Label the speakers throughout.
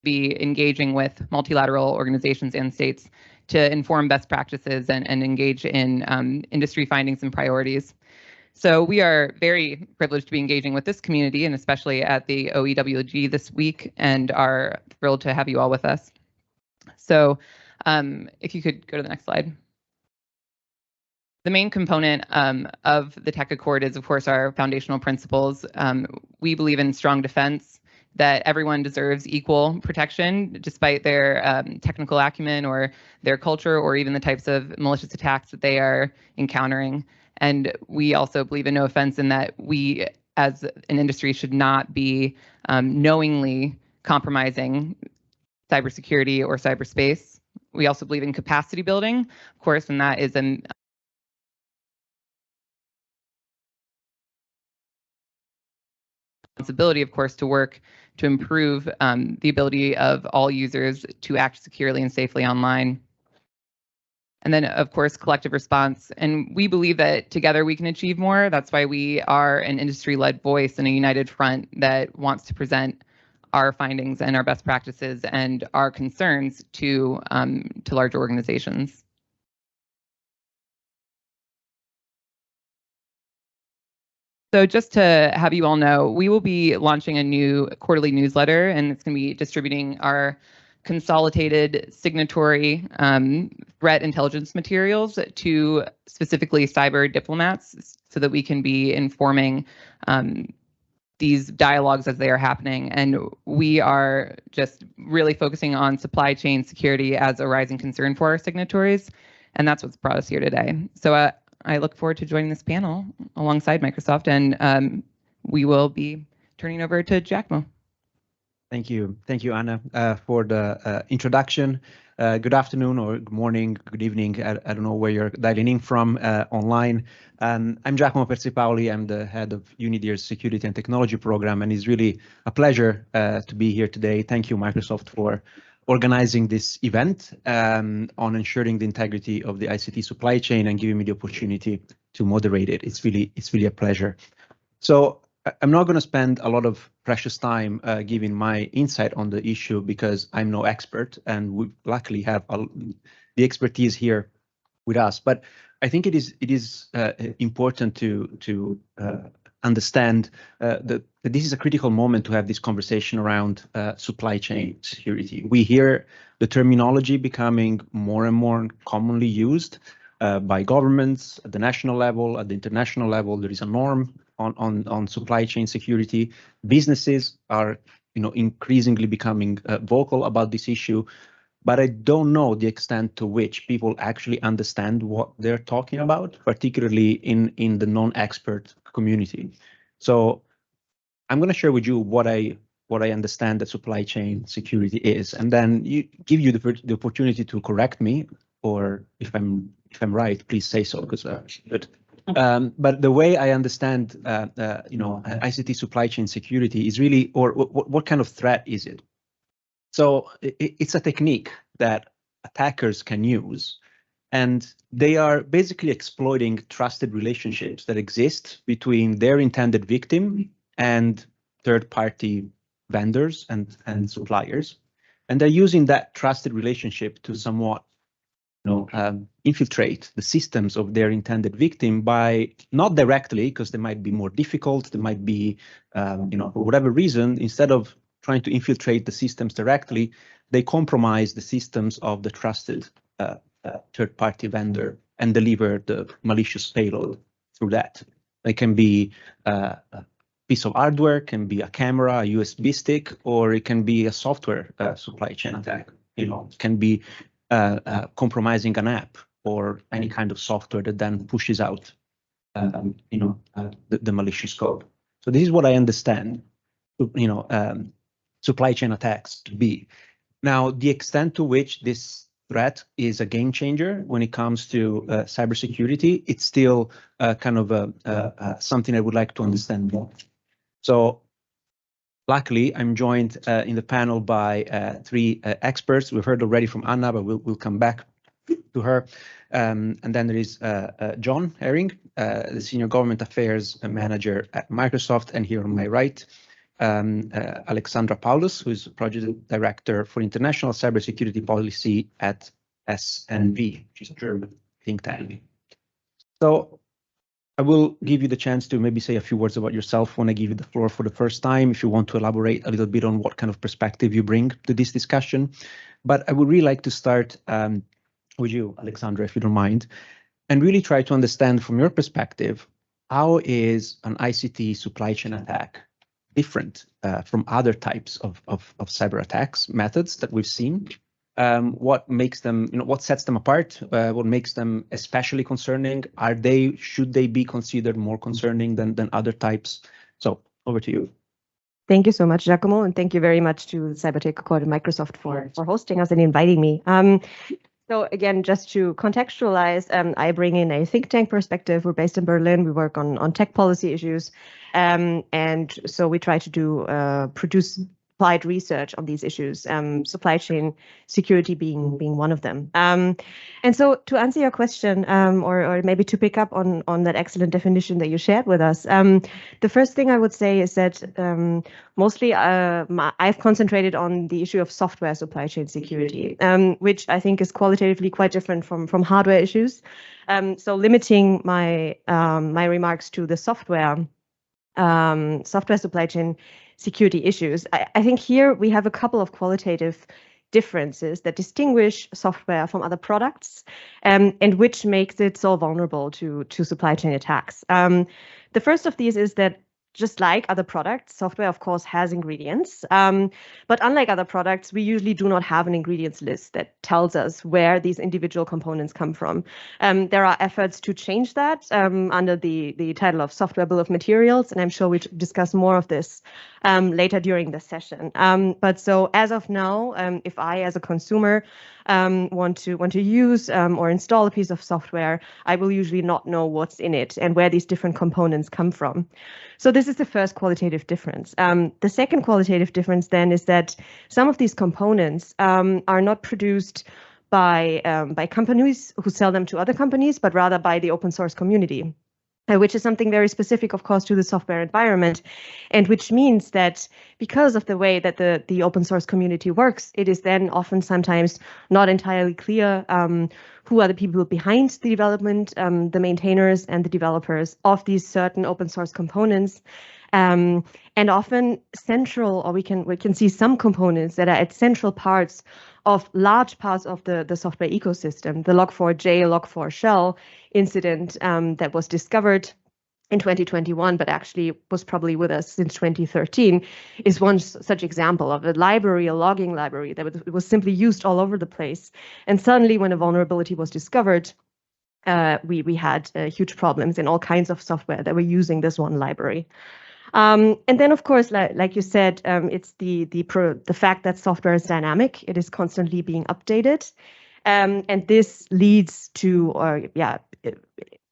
Speaker 1: be engaging with multilateral organizations and states to inform best practices and engage in industry findings and priorities. So we are very privileged to be engaging with this community, and especially at the OEWG this week, and are thrilled to have you all with us. So if you could go to the next slide. The main component of the Tech Accord is, of course, our foundational principles. We believe in strong defense, that everyone deserves equal protection despite their technical acumen or their culture or even the types of malicious attacks that they are encountering. And we also believe in no offense in that we as an industry should not be knowingly compromising cybersecurity or cyberspace. We also believe in capacity building, of course, and that is a responsibility, of course, to work to improve the ability of all users to act securely and safely online. And then, of course, collective response. And we believe that together we can achieve more. That's why we are an industry-led voice and a united front that wants to present our findings and our best practices and our concerns to larger organizations. So just to have you all know, we will be launching a new quarterly newsletter, and it's going to be distributing our consolidated signatory threat intelligence materials to specifically cyber diplomats so that we can be informing these dialogues as they are happening. And we are just really focusing on supply chain security as a rising concern for our signatories. And that's what's brought us here today. So I look forward to joining this panel alongside Microsoft, and we will be turning over to Giacomo.
Speaker 2: Thank you, Anna, for the introduction. Good afternoon or good morning, good evening. I don't know where you're dialing in from online. I'm Giacomo Persipaoli. I'm the head of UNIDIR's Security and Technology Program, and it's really a pleasure to be here today. Thank you, Microsoft, for organizing this event on ensuring the integrity of the ICT supply chain and giving me the opportunity to moderate it. It's really a pleasure. So I'm not going to spend a lot of precious time giving my insight on the issue because I'm no expert, and we luckily have the expertise here with us. But I think it is important to understand that this is a critical moment to have this conversation around supply chain security. We hear the terminology becoming more and more commonly used by governments at the national level, at the international level. There is a norm on supply chain security. Businesses are, increasingly becoming vocal about this issue, but I don't know the extent to which people actually understand what they're talking about, particularly in the non-expert community. So I'm going to share with you what I understand that supply chain security is, and then give you the opportunity to correct me, or if I'm right, please say so. Because but the way I understand, ICT supply chain security is really, or what kind of threat is it? So it's a technique that attackers can use, and they are basically exploiting trusted relationships that exist between their intended victim and third-party vendors and suppliers, and they're using that trusted relationship to somewhat infiltrate the systems of their intended victim by not directly, because they might be more difficult, they might be, for whatever reason, instead of trying to infiltrate the systems directly, they compromise the systems of the trusted third-party vendor and deliver the malicious payload through that. It can be a piece of hardware, can be a camera, a USB stick, or it can be a software supply chain attack. It can be compromising an app or any kind of software that then pushes out, the malicious code. So this is what I understand, supply chain attacks to be. Now, the extent to which this threat is a game changer when it comes to cybersecurity, it's still kind of something I would like to understand more. So luckily, I'm joined in the panel by three experts. We've heard already from Anna, but we'll come back to her. And then there is John Herring, the Senior Government Affairs Manager at Microsoft, and here on my right Alexandra Paulus, who's Project Director for International Cybersecurity Policy at SNV, which is a German think tank. So I will give you the chance to maybe say a few words about yourself when I give you the floor for the first time, if you want to elaborate a little bit on what kind of perspective you bring to this discussion. But I would really like to start with you, Alexandra, if you don't mind, and really try to understand from your perspective, how is an ICT supply chain attack different from other types of cyber attacks methods that we've seen? What makes them, what sets them apart? What makes them especially concerning? Should they be considered more concerning than other types? So over to you.
Speaker 3: Thank you so much, Giacomo, and thank you very much to Cyber Tech Accord and Microsoft for hosting us and inviting me. So again, just to contextualize, I bring in a think tank perspective. We're based in Berlin. We work on tech policy issues, and so we try to produce applied research on these issues, supply chain security being one of them. And so to answer your question, or maybe to pick up on that excellent definition that you shared with us, the first thing I would say is that mostly I've concentrated on the issue of software supply chain security, which I think is qualitatively quite different from hardware issues. So limiting my my remarks to the software supply chain security issues. I think here we have a couple of qualitative differences that distinguish software from other products, and which makes it so vulnerable to supply chain attacks. The first of these is that just like other products, software, of course, has ingredients. But unlike other products, we usually do not have an ingredients list that tells us where these individual components come from. There are efforts to change that under the title of Software Bill of Materials, and I'm sure we discuss more of this later during the session. But so as of now, if I, as a consumer, want to use or install a piece of software, I will usually not know what's in it and where these different components come from. So this is the first qualitative difference. The second qualitative difference then is that some of these components are not produced by companies who sell them to other companies, but rather by the open source community, which is something very specific, of course, to the software environment, and which means that because of the way that the open source community works, it is then often sometimes not entirely clear who are the people behind the development, the maintainers and the developers of these certain open source components. And often central, or we can see some components that are at central parts of large parts of the software ecosystem. The Log4j, Log4 shell incident that was discovered in 2021, but actually was probably with us since 2013, is one such example of a library, a logging library that was simply used all over the place. And suddenly when a vulnerability was discovered, we had huge problems in all kinds of software that were using this one library. And then, of course, like you said, it's the fact that software is dynamic. It is constantly being updated. And this leads to,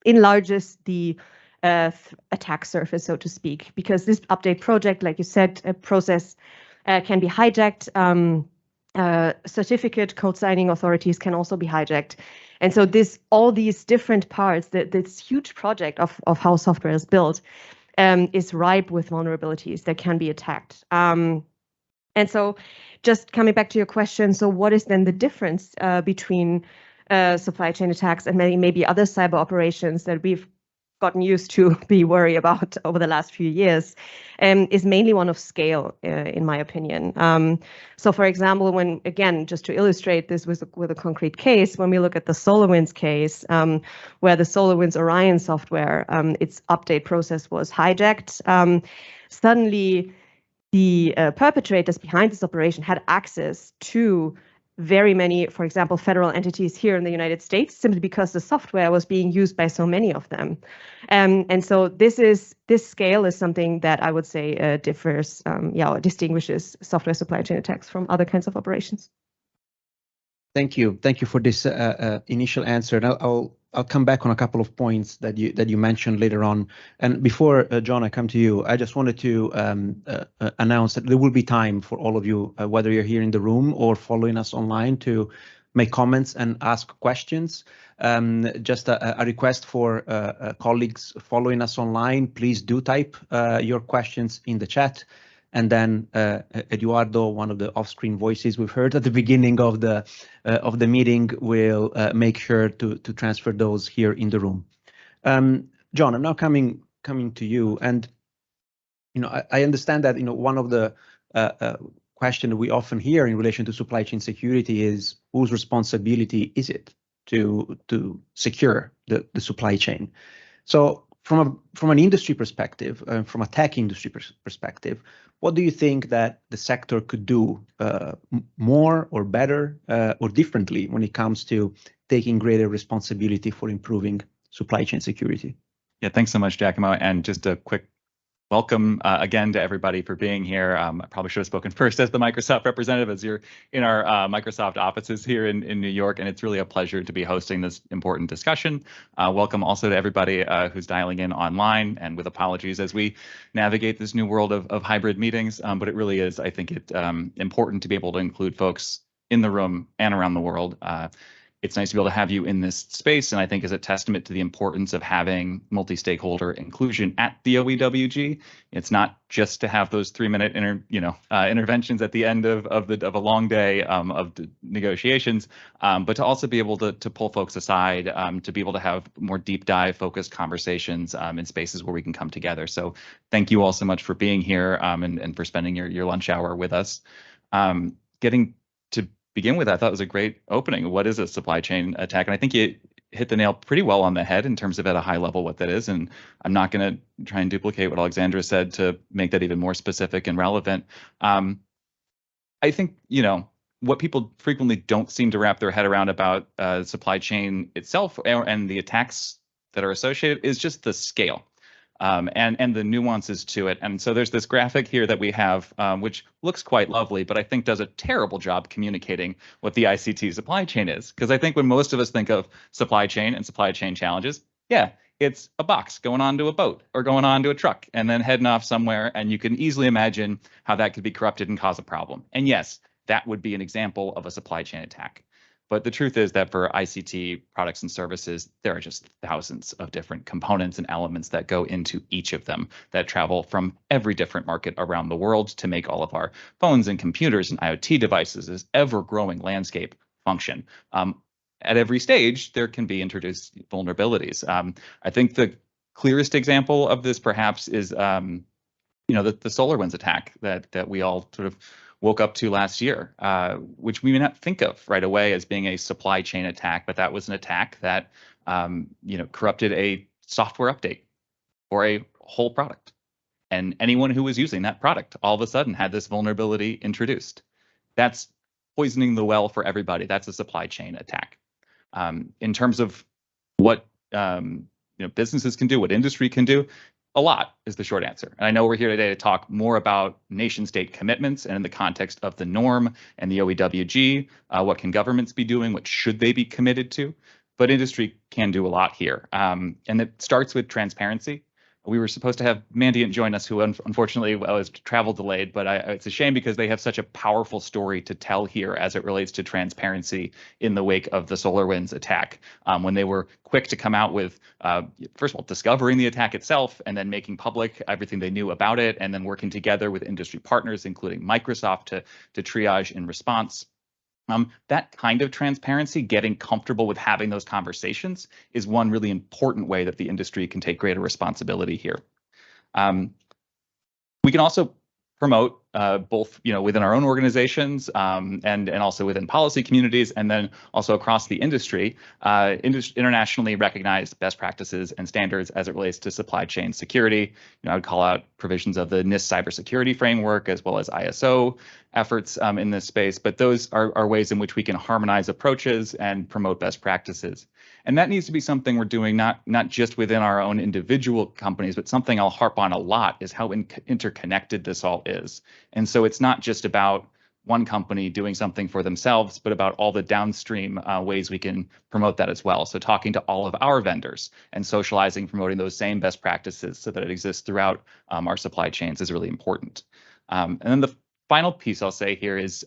Speaker 3: enlarges the attack surface, so to speak, because this update project, like you said, a process can be hijacked. Certificate code signing authorities can also be hijacked. And so all these different parts, this huge project of how software is built, is ripe with vulnerabilities that can be attacked. And so just coming back to your question, so what is then the difference between supply chain attacks and maybe other cyber operations that we've gotten used to be worried about over the last few years, is mainly one of scale, in my opinion. So for example, again, just to illustrate this with a concrete case, when we look at the SolarWinds case, where the SolarWinds Orion software, its update process was hijacked, suddenly the perpetrators behind this operation had access to very many, for example, federal entities here in the United States, simply because the software was being used by so many of them. And so this scale is something that I would say differs, distinguishes software supply chain attacks from other kinds of operations.
Speaker 2: Thank you for this initial answer. And I'll come back on a couple of points that you mentioned later on. And before, John, I come to you, I just wanted to announce that there will be time for all of you, whether you're here in the room or following us online, to make comments and ask questions. Just a request for colleagues following us online, please do type your questions in the chat. and then Eduardo, one of the off-screen voices we've heard at the beginning of the meeting, will make sure to transfer those here in the room. John, I'm now coming to you, and I understand that one of the question we often hear in relation to supply chain security is whose responsibility is it to secure the supply chain. So from an industry perspective, from a tech industry perspective, what do you think that the sector could do more or better or differently when it comes to taking greater responsibility for improving supply chain security?
Speaker 4: Yeah, thanks so much, Giacomo. And just a quick welcome again to everybody for being here. I probably should have spoken first as the Microsoft representative, as you're in our Microsoft offices here in New York, and it's really a pleasure to be hosting this important discussion. Welcome also to everybody who's dialing in online, and with apologies as we navigate this new world of hybrid meetings, but it really is, I think, important to be able to include folks in the room and around the world. It's nice to be able to have you in this space, and I think is a testament to the importance of having multi-stakeholder inclusion at the OEWG. It's not just to have those 3-minute interventions at the end of a long day of negotiations, but to also be able to pull folks aside, to be able to have more deep dive focused conversations in spaces where we can come together. So thank you all so much for being here and for spending your lunch hour with us. Getting to begin with, I thought it was a great opening. What is a supply chain attack? And I think you hit the nail pretty well on the head in terms of at a high level what that is. And I'm not going to try and duplicate what Alexandra said to make that even more specific and relevant. I think, what people frequently don't seem to wrap their head around about supply chain itself and the attacks that are associated is just the scale. And the nuances to it. And so there's this graphic here that we have, which looks quite lovely, but I think does a terrible job communicating what the ICT supply chain is. Because I think when most of us think of supply chain and supply chain challenges, yeah, it's a box going onto a boat or going onto a truck and then heading off somewhere. And you can easily imagine how that could be corrupted and cause a problem. And yes, that would be an example of a supply chain attack. But the truth is that for ICT products and services, there are just thousands of different components and elements that go into each of them that travel from every different market around the world to make all of our phones and computers and IoT devices, this ever-growing landscape, function. At every stage, there can be introduced vulnerabilities. I think the clearest example of this perhaps is the SolarWinds attack that we all sort of woke up to last year, which we may not think of right away as being a supply chain attack, but that was an attack that corrupted a software update for a whole product. And anyone who was using that product all of a sudden had this vulnerability introduced. That's poisoning the well for everybody. That's a supply chain attack. In terms of what businesses can do, what industry can do, a lot is the short answer. And I know we're here today to talk more about nation state commitments and in the context of the norm and the OEWG, what can governments be doing? What should they be committed to? But industry can do a lot here. And it starts with transparency. We were supposed to have Mandiant join us, who unfortunately was travel delayed, but it's a shame because they have such a powerful story to tell here as it relates to transparency in the wake of the SolarWinds attack, when they were quick to come out with, first of all, discovering the attack itself and then making public everything they knew about it, and then working together with industry partners, including Microsoft, to triage in response. That kind of transparency, getting comfortable with having those conversations, is one really important way that the industry can take greater responsibility here. We can also promote both within our own organizations and also within policy communities, and then also across the industry, internationally recognized best practices and standards as it relates to supply chain security. I would call out provisions of the NIST cybersecurity framework as well as ISO efforts in this space, but those are ways in which we can harmonize approaches and promote best practices. And that needs to be something we're doing not just within our own individual companies, but something I'll harp on a lot is how interconnected this all is. And so it's not just about one company doing something for themselves, but about all the downstream ways we can promote that as well. So talking to all of our vendors and socializing, promoting those same best practices so that it exists throughout our supply chains is really important. And then the final piece I'll say here is,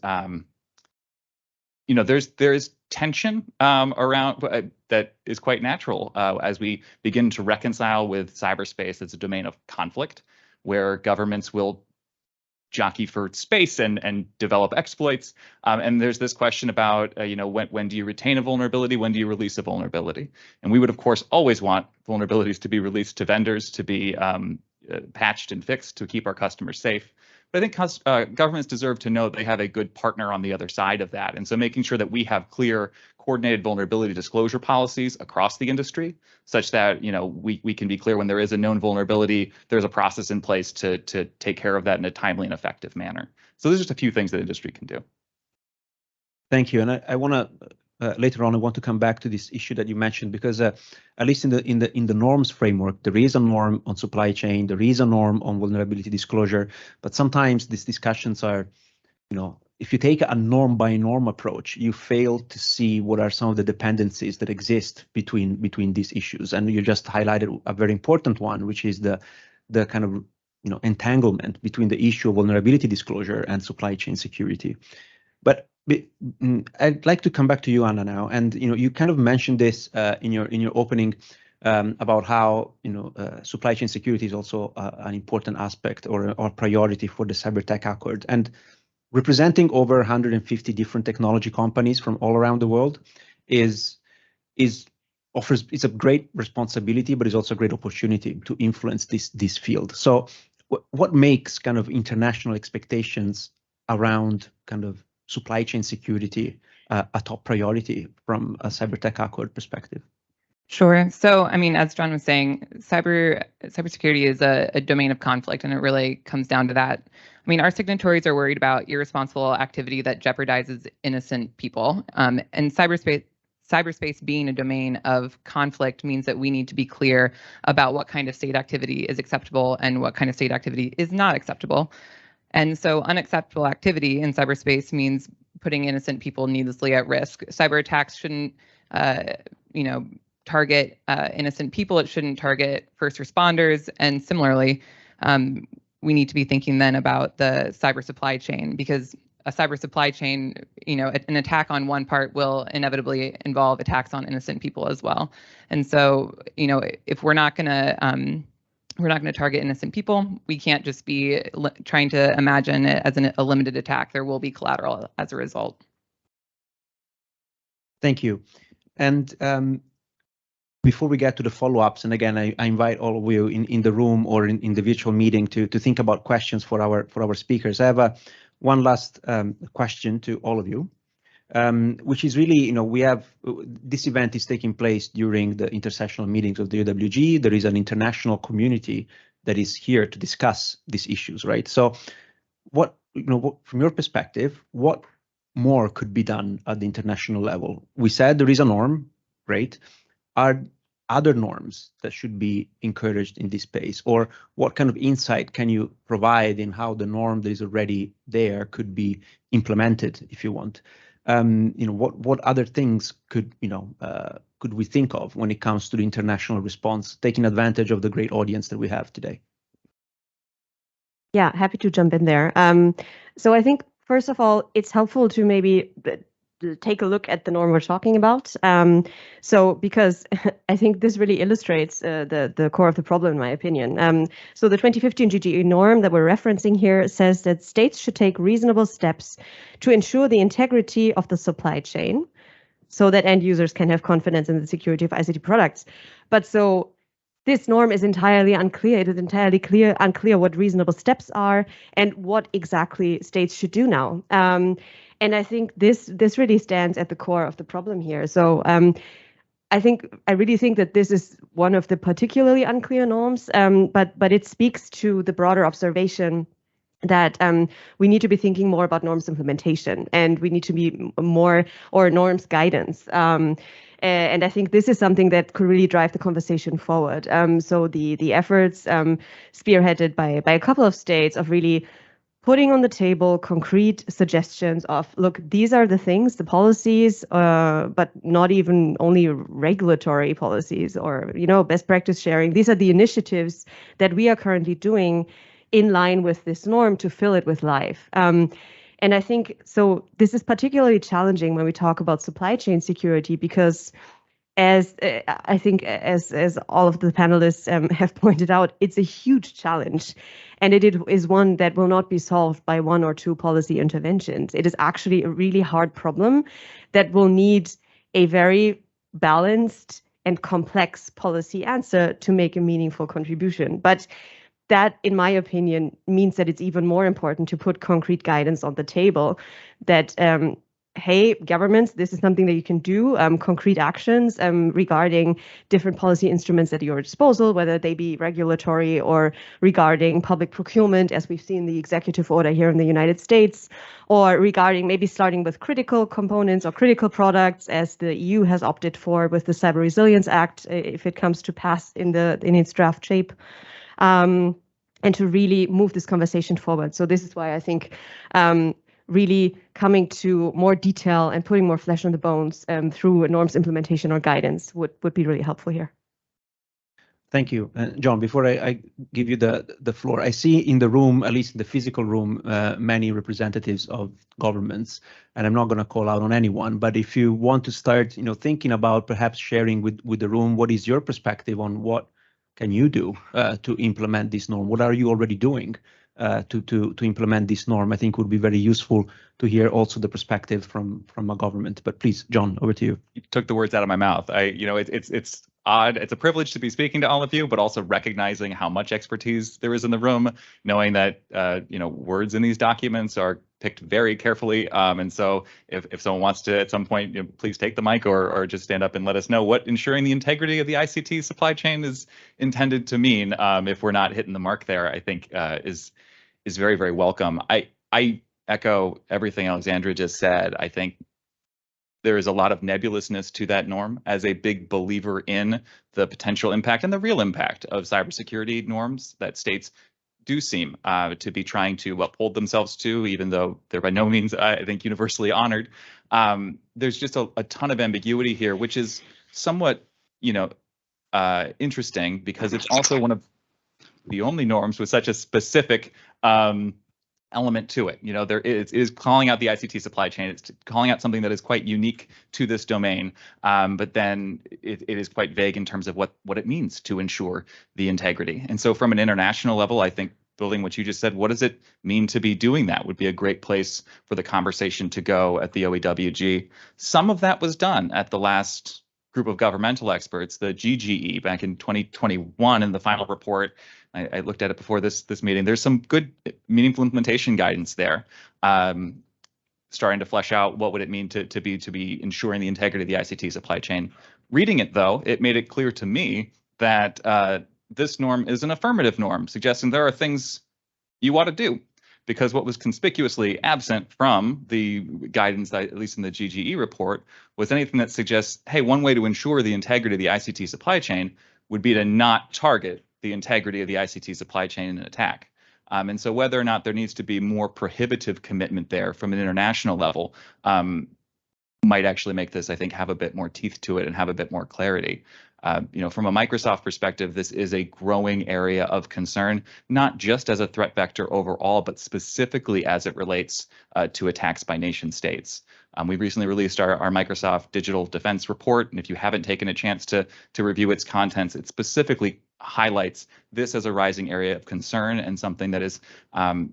Speaker 4: there's tension around that is quite natural as we begin to reconcile with cyberspace as a domain of conflict, where governments will jockey for space and develop exploits. And there's this question about, when do you retain a vulnerability? When do you release a vulnerability? And we would, of course, always want vulnerabilities to be released to vendors, to be patched and fixed to keep our customers safe. But I think governments deserve to know they have a good partner on the other side of that. And so making sure that we have clear, coordinated vulnerability disclosure policies across the industry, such that we can be clear when there is a known vulnerability, there's a process in place to take care of that in a timely and effective manner. So there's just a few things that industry can do.
Speaker 2: Thank you. And I want to later on, I want to come back to this issue that you mentioned, because at least in the norms framework, there is a norm on supply chain, there is a norm on vulnerability disclosure, but sometimes these discussions are, if you take a norm by norm approach, you fail to see what are some of the dependencies that exist between these issues. And you just highlighted a very important one, which is the kind of entanglement between the issue of vulnerability disclosure and supply chain security. But I'd like to come back to you, Anna, now, and you kind of mentioned this in your opening about how supply chain security is also an important aspect or priority for the Cyber Tech Accord, and representing over 150 different technology companies from all around the world is a great responsibility, but is also a great opportunity to influence this field. So, what makes kind of international expectations around kind of supply chain security a top priority from a Cyber Tech Accord perspective?
Speaker 1: Sure. So, I mean, as John was saying, cybersecurity is a domain of conflict, and it really comes down to that. I mean, our signatories are worried about irresponsible activity that jeopardizes innocent people. And cyberspace being a domain of conflict means that we need to be clear about what kind of state activity is acceptable and what kind of state activity is not acceptable. And so unacceptable activity in cyberspace means putting innocent people needlessly at risk. Cyber attacks shouldn't, target innocent people. It shouldn't target first responders. And similarly, we need to be thinking then about the cyber supply chain, because a cyber supply chain, an attack on one part will inevitably involve attacks on innocent people as well. And so, if we're not going to target innocent people, we can't just be trying to imagine it as a limited attack. There will be collateral as a result.
Speaker 2: Thank you. And before we get to the follow-ups, and again, I invite all of you in the room or in the virtual meeting to think about questions for our speakers. I have one last question to all of you, which is really, this event is taking place during the intersessional meetings of the OEWG. There is an international community that is here to discuss these issues, right? So what from your perspective, what more could be done at the international level? We said there is a norm, great. Are other norms that should be encouraged in this space, or what kind of insight can you provide in how the norm that is already there could be implemented, if you want? What other things could we think of when it comes to the international response, taking advantage of the great audience that we have today?
Speaker 3: Yeah, happy to jump in there. So I think, first of all, it's helpful to maybe take a look at the norm we're talking about. Because I think this really illustrates the core of the problem, in my opinion. So the 2015 GGE norm that we're referencing here says that states should take reasonable steps to ensure the integrity of the supply chain so that end users can have confidence in the security of ICT products. But so this norm is entirely unclear. It is entirely unclear what reasonable steps are and what exactly states should do now. And I think this really stands at the core of the problem here. So I really think that this is one of the particularly unclear norms, but it speaks to the broader observation that we need to be thinking more about norms implementation, and we need to be more, or norms guidance. And I think this is something that could really drive the conversation forward. So the efforts spearheaded by a couple of states of really putting on the table concrete suggestions of, look, these are the things, the policies, but not even only regulatory policies or, best practice sharing. These are the initiatives that we are currently doing in line with this norm to fill it with life. And I think, so this is particularly challenging when we talk about supply chain security, because as I think, as all of the panelists have pointed out, it's a huge challenge, and it is one that will not be solved by one or two policy interventions. It is actually a really hard problem that will need a very balanced and complex policy answer to make a meaningful contribution. But that, in my opinion, means that it's even more important to put concrete guidance on the table that hey, governments, this is something that you can do, concrete actions regarding different policy instruments at your disposal, whether they be regulatory or regarding public procurement, as we've seen the executive order here in the United States, or regarding maybe starting with critical components or critical products, as the EU has opted for with the Cyber Resilience Act, if it comes to pass in its draft shape. And to really move this conversation forward. So this is why I think really coming to more detail and putting more flesh on the bones through norms implementation or guidance would be really helpful here.
Speaker 2: Thank you. John, before I give you the floor, I see in the room, at least in the physical room, many representatives of governments, and I'm not going to call out on anyone, but if you want to start, thinking about perhaps sharing with the room, what is your perspective on what can you do to implement this norm? What are you already doing to implement this norm? I think would be very useful to hear also the perspective from a government. But please, John, over to you.
Speaker 4: You took the words out of my mouth. It's odd. It's a privilege to be speaking to all of you, but also recognizing how much expertise there is in the room, knowing that words in these documents are picked very carefully. And so if someone wants to at some point, please take the mic or just stand up and let us know what ensuring the integrity of the ICT supply chain is intended to mean. If we're not hitting the mark there, I think is very, very welcome. I echo everything Alexandra just said. I think there is a lot of nebulousness to that norm. As a big believer in the potential impact and the real impact of cybersecurity norms that states do seem to be trying to uphold themselves to, even though they're by no means, I think, universally honored. There's just a ton of ambiguity here, which is somewhat, interesting because it's also one of the only norms with such a specific element to it. There is calling out the ICT supply chain. It's calling out something that is quite unique to this domain, but then it is quite vague in terms of what it means to ensure the integrity. And so from an international level, I think building what you just said, what does it mean to be doing that would be a great place for the conversation to go at the OEWG. Some of that was done at the last group of governmental experts, the GGE, back in 2021 in the final report. I looked at it before this meeting. There's some good, meaningful implementation guidance there, starting to flesh out what would it mean to be ensuring the integrity of the ICT supply chain. Reading it, though, it made it clear to me that this norm is an affirmative norm, suggesting there are things you ought to do. Because what was conspicuously absent from the guidance, at least in the GGE report, was anything that suggests, hey, one way to ensure the integrity of the ICT supply chain would be to not target the integrity of the ICT supply chain in an attack. And so whether or not there needs to be more prohibitive commitment there from an international level might actually make this, I think, have a bit more teeth to it and have a bit more clarity. From a Microsoft perspective, this is a growing area of concern, not just as a threat vector overall, but specifically as it relates to attacks by nation states. We recently released our Microsoft Digital Defense Report, and if you haven't taken a chance to review its contents, it specifically highlights this as a rising area of concern and something that is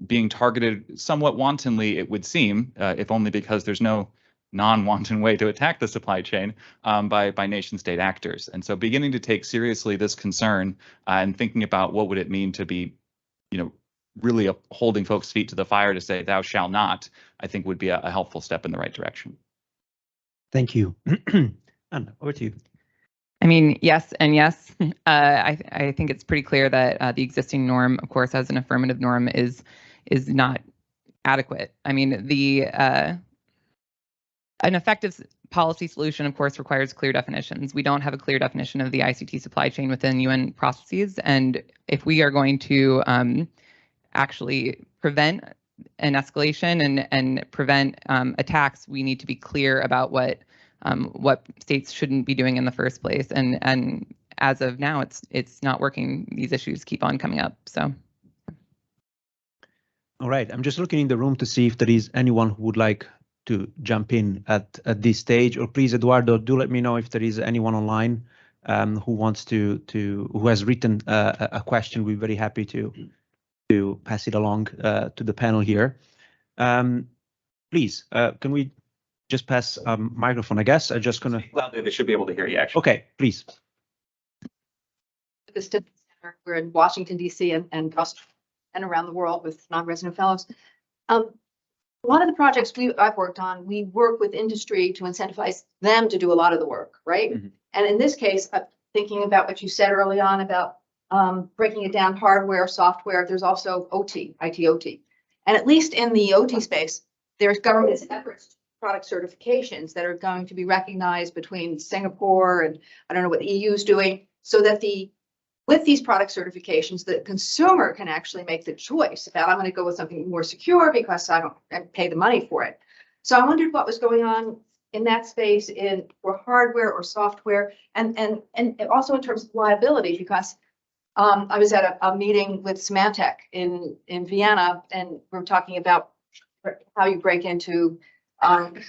Speaker 4: being targeted somewhat wantonly, it would seem, if only because there's no non-wanton way to attack the supply chain by nation-state actors. And so beginning to take seriously this concern and thinking about what would it mean to be, really holding folks' feet to the fire to say thou shalt not, I think would be a helpful step in the right direction.
Speaker 2: Thank you. Anna, over to you.
Speaker 1: I mean, yes and yes. I think it's pretty clear that the existing norm, of course, as an affirmative norm, is not adequate. I mean, an effective policy solution, of course, requires clear definitions. We don't have a clear definition of the ICT supply chain within UN processes, and if we are going to actually prevent an escalation and prevent attacks, we need to be clear about what states shouldn't be doing in the first place. And as of now, it's not working. These issues keep on coming up. So.
Speaker 2: All right, I'm just looking in the room to see if there is anyone who would like jump in at this stage. Or please, Eduardo, do let me know if there is anyone online who wants who has written a question. We're very happy to pass it along to the panel here. Please, can we just pass microphone? I guess I'm just gonna.
Speaker 4: They should be able to hear you, actually.
Speaker 2: Okay, please.
Speaker 5: The Center. We're in Washington, D.C. and around the world with non-resident fellows. A lot of the projects I've worked on, we work with industry to incentivize them to do a lot of the work, right? Mm-hmm. And in this case, thinking about what you said early on about breaking it down, hardware, software, there's also OT, IT/OT. And at least in the OT space, there's government efforts, product certifications that are going to be recognized between Singapore and I don't know what the EU is doing, so that with these product certifications, the consumer can actually make the choice about, I'm going to go with something more secure because I don't pay the money for it. So I wondered what was going on in that space for hardware or software, and also in terms of liability, because I was at a meeting with Symantec in Vienna, and we were talking about how you break into and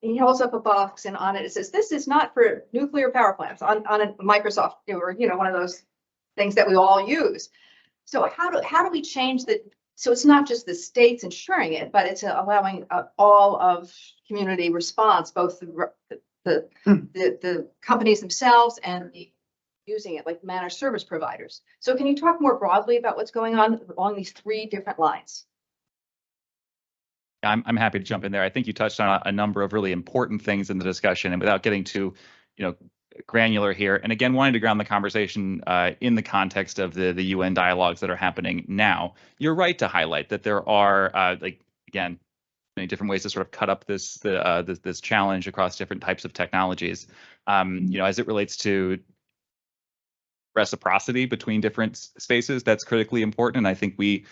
Speaker 5: he holds up a box, and on it says, "This is not for nuclear power plants." On a Microsoft, or one of those things that we all use. So how do we change the? So it's not just the states ensuring it, but it's allowing all of community response, both the companies themselves and using it, like managed service providers. So can you talk more broadly about what's going on along these three different lines?
Speaker 4: I'm happy to jump in there. I think you touched on a number of really important things in the discussion, and without getting too, granular here, and again, wanting to ground the conversation in the context of the UN dialogues that are happening now. You're right to highlight that there are, again, many different ways to sort of cut up this challenge across different types of technologies. As it relates to reciprocity between different spaces, that's critically important, and I think we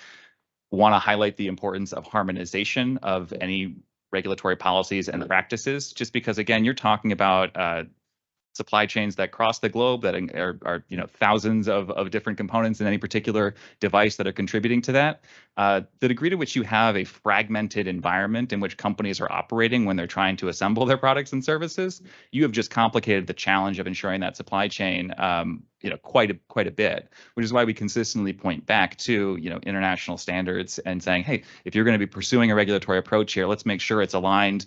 Speaker 4: want to highlight the importance of harmonization of any regulatory policies and practices, just because, again, you're talking about supply chains that cross the globe that are thousands of different components in any particular device that are contributing to that. The degree to which you have a fragmented environment in which companies are operating when they're trying to assemble their products and services, you have just complicated the challenge of ensuring that supply chain quite a bit, which is why we consistently point back to international standards and saying, hey, if you're going to be pursuing a regulatory approach here, let's make sure it's aligned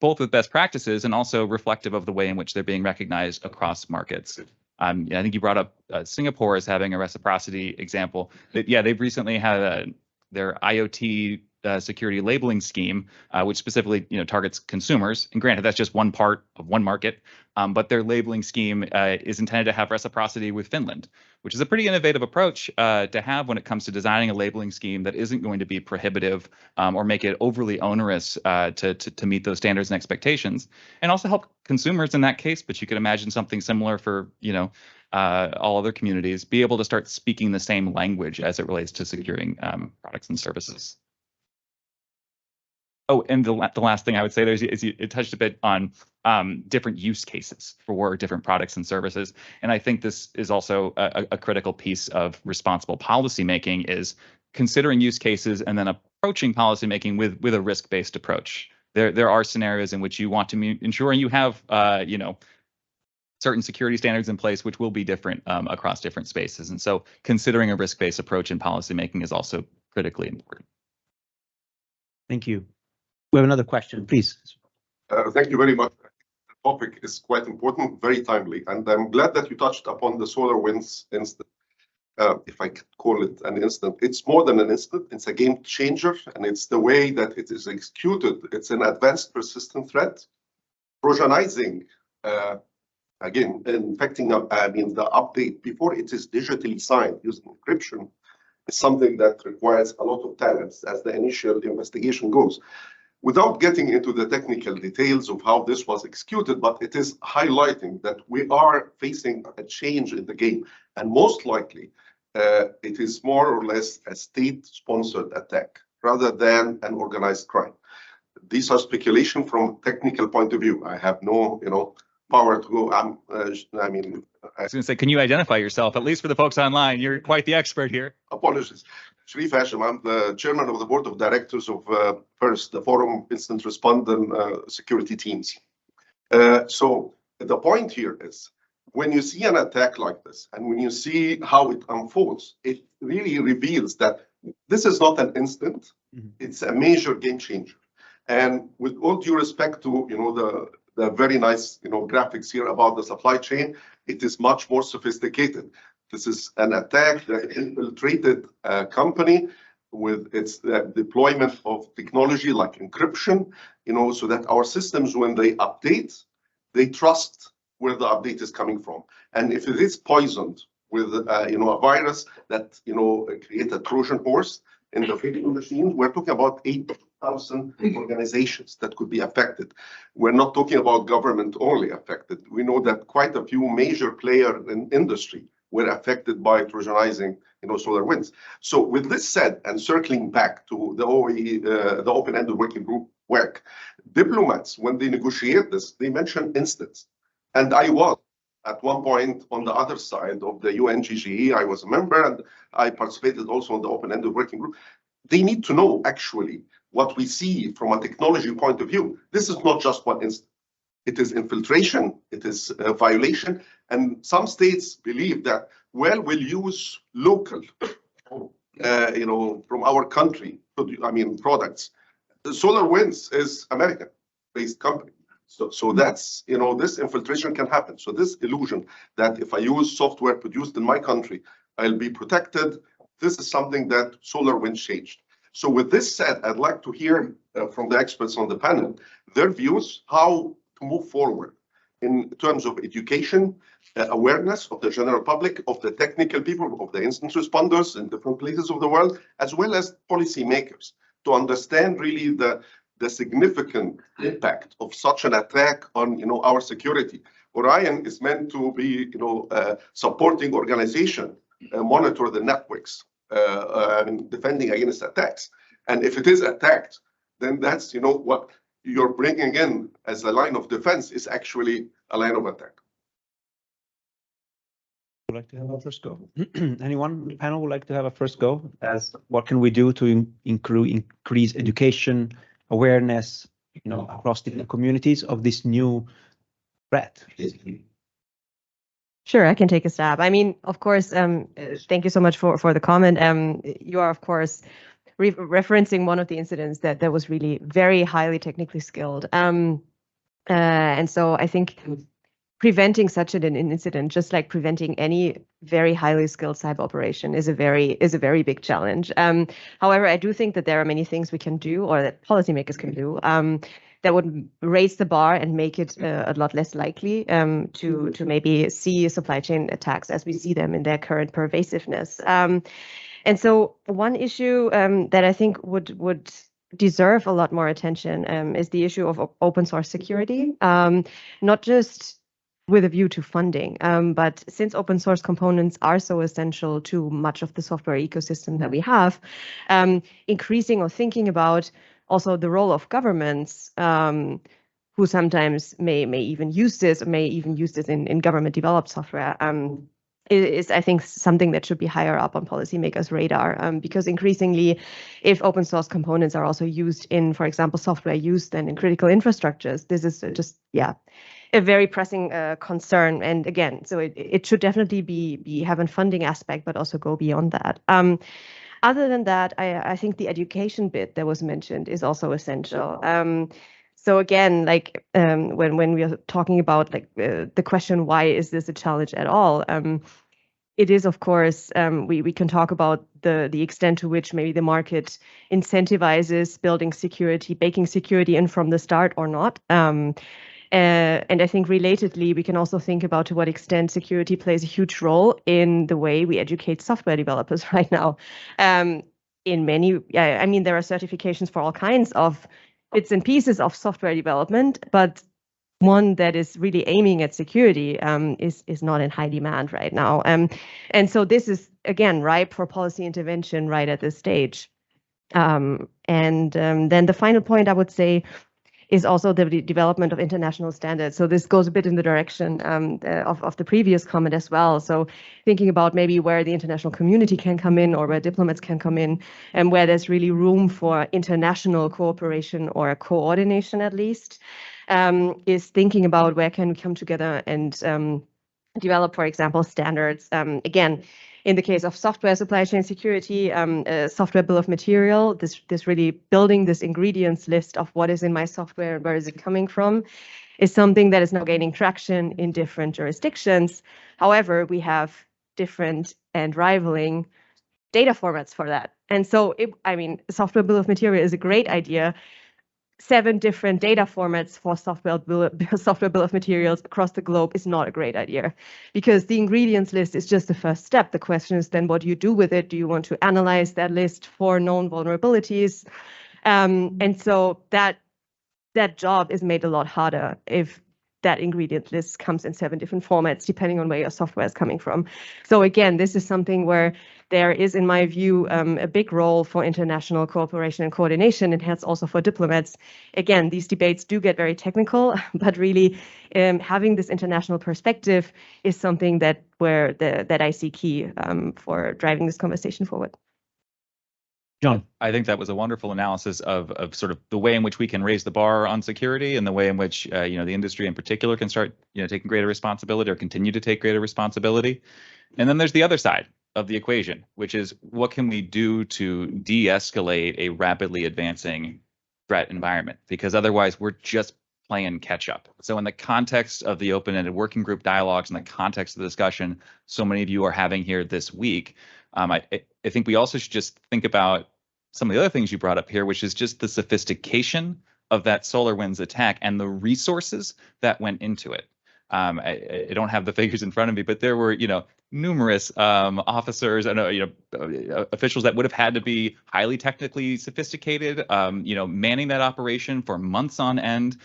Speaker 4: both with best practices and also reflective of the way in which they're being recognized across markets. I think you brought up Singapore as having a reciprocity example. They've recently had their IoT security labeling scheme, which specifically targets consumers. And granted, that's just one part of one market, but their labeling scheme is intended to have reciprocity with Finland, which is a pretty innovative approach to have when it comes to designing a labeling scheme that isn't going to be prohibitive or make it overly onerous to meet those standards and expectations, and also help consumers in that case. But you could imagine something similar for all other communities, be able to start speaking the same language as it relates to securing products and services. Oh, and the last thing I would say there is you touched a bit on different use cases for different products and services. And I think this is also a critical piece of responsible policymaking, is considering use cases and then approaching policymaking with a risk-based approach. There are scenarios in which you want to ensure you have certain security standards in place, which will be different across different spaces. And so considering a risk-based approach in policymaking is also critically important.
Speaker 2: Thank you. We have another question, please.
Speaker 6: Thank you very much. The topic is quite important, very timely, and I'm glad that you touched upon the SolarWinds incident. If I could call it an incident, it's more than an incident. It's a game changer, and it's the way that it is executed. It's an advanced persistent threat, Trojanizing, again, infecting. The update before it is digitally signed using encryption is something that requires a lot of talents as the initial investigation goes. Without getting into the technical details of how this was executed, but it is highlighting that we are facing a change in the game. And most likely, it is more or less a state-sponsored attack rather than an organized crime. These are speculation from a technical point of view. I have no, power to go. I was going to say,
Speaker 4: can you identify yourself, at least for the folks online? You're quite the expert here.
Speaker 6: Apologies. Sharif Hashim. I'm the chairman of the board of directors of FIRST, the Forum Incident Responder Security Teams. So the point here is, when you see an attack like this, and when you see how it unfolds, it really reveals that this is not an incident. It's a major game changer. And with all due respect to the very nice graphics here about the supply chain, it is much more sophisticated. This is an attack that infiltrated a company with its deployment of technology like encryption, so that our systems, when they update, they trust where the update is coming from. And if it is poisoned with a virus that create a Trojan horse in the virtual machines, we're talking about 8,000 organizations that could be affected. We're not talking about government only affected. We know that quite a few major players in industry were affected by Trojanizing SolarWinds. So with this said, and circling back to the the open-ended working group work, diplomats, when they negotiate this, they mention instance. And I was at one point on the other side of the UNGGE. I was a member, and I participated also on the open-ended working group. They need to know actually what we see from a technology point of view. This is not just one instance. It is infiltration, it is violation, and some states believe that, well, we'll use local, from our country, products. SolarWinds is American-based company. So that's, this infiltration can happen. So this illusion that if I use software produced in my country, I'll be protected, this is something that SolarWinds changed. So with this said, I'd like to hear from the experts on the panel, their views, how to move forward in terms of education, awareness of the general public, of the technical people, of the incident responders in different places of the world, as well as policymakers, to understand really the significant impact of such an attack on our security. Orion is meant to be supporting organization, monitor the networks, defending against attacks. And if it is attacked, then that's what you're bringing in as a line of defense is actually a line of attack.
Speaker 2: Would like to have a first go? Anyone in the panel would like to have a first go? As what can we do to increase education, awareness, across the communities of this new threat?
Speaker 3: Sure, I can take a stab. I mean, of course, thank you so much for the comment. You are, of course, referencing one of the incidents that was really very highly technically skilled. And so I think preventing such an incident, just like preventing any very highly skilled cyber operation, is a very big challenge. However, I do think that there are many things we can do, or that policymakers can do, that would raise the bar and make it a lot less likely to maybe see supply chain attacks as we see them in their current pervasiveness. And so one issue that I think would deserve a lot more attention is the issue of open source security, not just with a view to funding, but since open source components are so essential to much of the software ecosystem that we have, increasing or thinking about also the role of governments, who sometimes may even use this, or may even use this in government developed software, is I think something that should be higher up on policymakers' radar, because increasingly, if open source components are also used in, for example, software use then in critical infrastructures, this is just a very pressing concern. And again, so it should definitely be have a funding aspect, but also go beyond that. Other than that, I think the education bit that was mentioned is also essential. So again, like when we are talking about the question, why is this a challenge at all? It is, of course, we can talk about the extent to which maybe the market incentivizes building security, baking security in from the start or not. And I think relatedly, we can also think about to what extent security plays a huge role in the way we educate software developers right now. In many, I mean, there are certifications for all kinds of bits and pieces of software development, but one that is really aiming at security is not in high demand right now. And so this is, again, ripe for policy intervention right at this stage. And then the final point I would say is also the development of international standards. So this goes a bit in the direction of the previous comment as well. So thinking about maybe where the international community can come in or where diplomats can come in, and where there's really room for international cooperation or coordination at least, is thinking about where can we come together and develop, for example, standards. Again, in the case of software supply chain security, software bill of material, this really building this ingredients list of what is in my software and where is it coming from, is something that is now gaining traction in different jurisdictions. However, we have different and rivaling data formats for that. And so, I mean, software bill of material is a great idea. 7 different data formats for software bill of materials across the globe is not a great idea, because the ingredients list is just the first step. The question is then, what do you do with it? Do you want to analyze that list for known vulnerabilities? And so that job is made a lot harder if that ingredient list comes in 7 different formats, depending on where your software is coming from. So again, this is something where there is, in my view, a big role for international cooperation and coordination, and hence also for diplomats. Again, these debates do get very technical, but really having this international perspective is something that I see key for driving this conversation forward.
Speaker 2: John.
Speaker 4: I think that was a wonderful analysis of sort of the way in which we can raise the bar on security, and the way in which the industry in particular can start taking greater responsibility or continue to take greater responsibility. And then there's the other side of the equation, which is what can we do to de-escalate a rapidly advancing threat environment? Because otherwise we're just playing catch up. So in the context of the open-ended working group dialogues, in the context of the discussion so many of you are having here this week, I think we also should just think about some of the other things you brought up here, which is just the sophistication of that SolarWinds attack and the resources that went into it. I don't have the figures in front of me, but there were, numerous officers and officials that would have had to be highly technically sophisticated, manning that operation for months on end,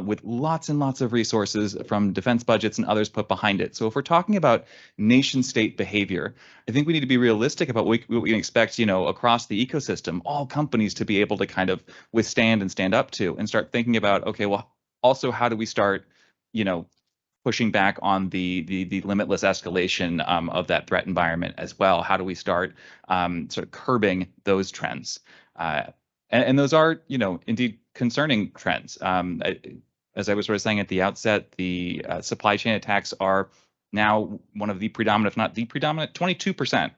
Speaker 4: with lots and lots of resources from defense budgets and others put behind it. So if we're talking about nation state behavior, I think we need to be realistic about what we can expect, across the ecosystem, all companies to be able to kind of withstand and stand up to, and start thinking about, okay, well, also how do we start, pushing back on the limitless escalation of that threat environment as well? How do we start sort of curbing those trends? And those are, indeed concerning trends. As I was sort of saying at the outset, the supply chain attacks are now one of the predominant, if not the predominant, 22%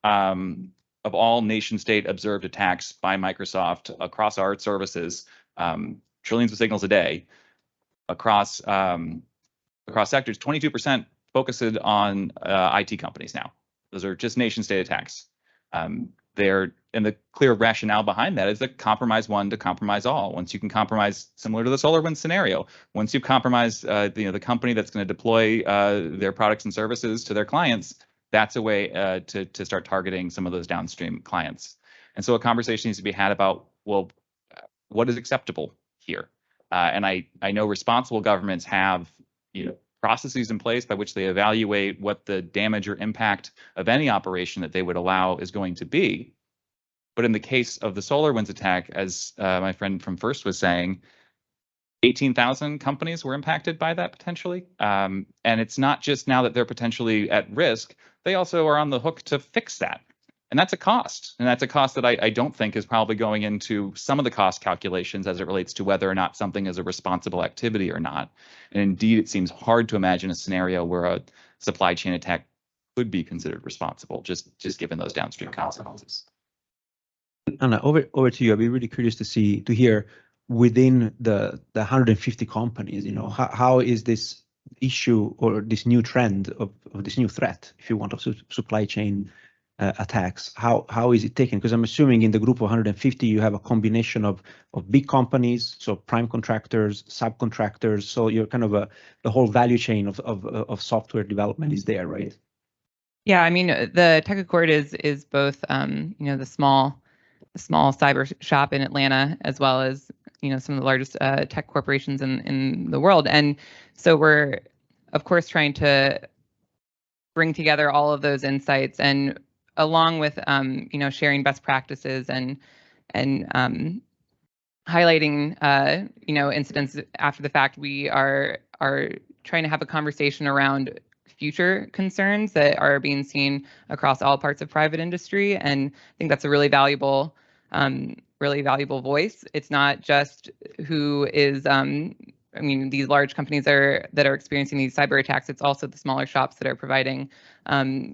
Speaker 4: of all nation state observed attacks by Microsoft across our services, trillions of signals a day across sectors. 22% focused on IT companies now. Those are just nation state attacks. And the clear rationale behind that is the compromise one to compromise all. Once you can compromise, similar to the SolarWinds scenario, once you've compromised the company that's going to deploy their products and services to their clients, that's a way to start targeting some of those downstream clients. And so a conversation needs to be had about, well, what is acceptable here? And I know responsible governments have processes in place by which they evaluate what the damage or impact of any operation that they would allow is going to be. But in the case of the SolarWinds attack, as my friend from First was saying, 18,000 companies were impacted by that potentially. And it's not just now that they're potentially at risk, they also are on the hook to fix that. And that's a cost. And that's a cost that I don't think is probably going into some of the cost calculations as it relates to whether or not something is a responsible activity or not. And indeed, it seems hard to imagine a scenario where a supply chain attack could be considered responsible, just given those downstream consequences.
Speaker 2: Anna, over to you. I'd be really curious to hear within the 150 companies, how is this issue or this new trend of this new threat, if you want, of supply chain attacks, how is it taken? Because I'm assuming in the group of 150 you have a combination of big companies, so prime contractors, subcontractors, so you're kind of the whole value chain of software development is there, right?
Speaker 1: Yeah, I mean, the Tech Accord is both the small cyber shop in Atlanta, as well as some of the largest tech corporations in the world. And so we're, of course, trying to bring together all of those insights, and along with sharing best practices and highlighting, incidents after the fact. We are trying to have a conversation around future concerns that are being seen across all parts of private industry, and I think that's a really valuable voice. It's not just who is these large companies that are experiencing these cyber attacks. It's also the smaller shops that are providing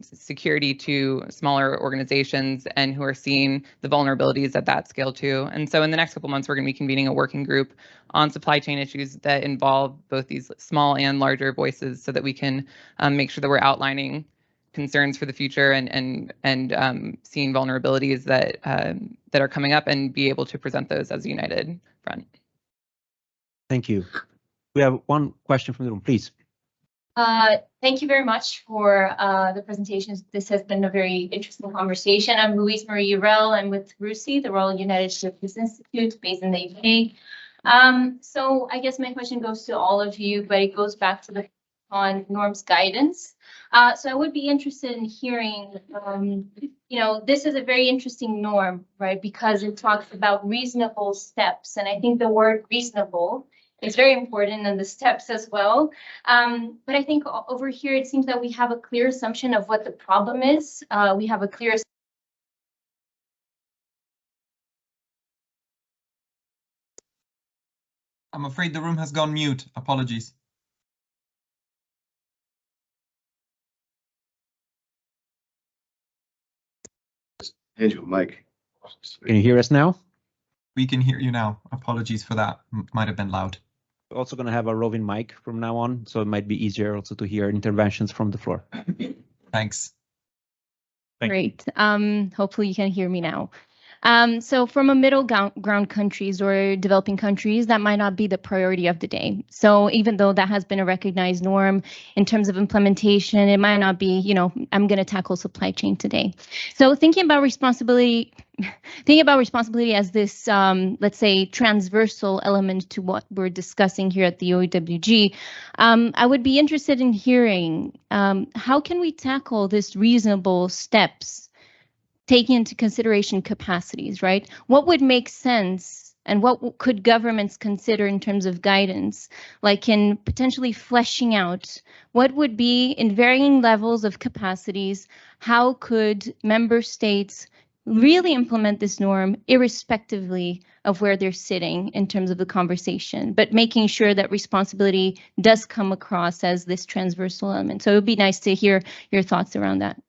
Speaker 1: security to smaller organizations and who are seeing the vulnerabilities at that scale too. And so in the next couple months, we're going to be convening a working group on supply chain issues that involve both these small and larger voices, so that we can make sure that we're outlining concerns for the future and seeing vulnerabilities that are coming up, and be able to present those as a united front.
Speaker 2: Thank you. We have one question from the room, please.
Speaker 7: Thank you very much for the presentations. This has been a very interesting conversation. I'm Louise Marie Urel. I'm with RUSI, the Royal United States Institute, based in the UK. So I guess my question goes to all of you, but it goes back to the on norms guidance. So I would be interested in hearing, this is a very interesting norm, right? Because it talks about reasonable steps. And I think the word reasonable is very important, and the steps as well. But I think over here, it seems that we have a clear assumption of what the problem is. We have a clear
Speaker 8: I'm afraid the room has gone mute. Apologies.
Speaker 6: Hand you a mic.
Speaker 2: Can you hear us now?
Speaker 8: We can hear you now. Apologies for that. Might have been loud.
Speaker 2: We're also going to have a roving mic from now on, so it might be easier also to hear interventions from the floor.
Speaker 8: Thanks.
Speaker 7: Great. Hopefully you can hear me now. So from a middle ground countries or developing countries, that might not be the priority of the day. So even though that has been a recognized norm in terms of implementation, it might not be, I'm going to tackle supply chain today. So thinking about responsibility as this, let's say, transversal element to what we're discussing here at the OEWG, I would be interested in hearing how can we tackle this reasonable steps, taking into consideration capacities, right? What would make sense, and what could governments consider in terms of guidance, like in potentially fleshing out what would be in varying levels of capacities, how could member states really implement this norm irrespectively of where they're sitting in terms of the conversation, but making sure that responsibility does come across as this transversal element. So it would be nice to hear your thoughts around that.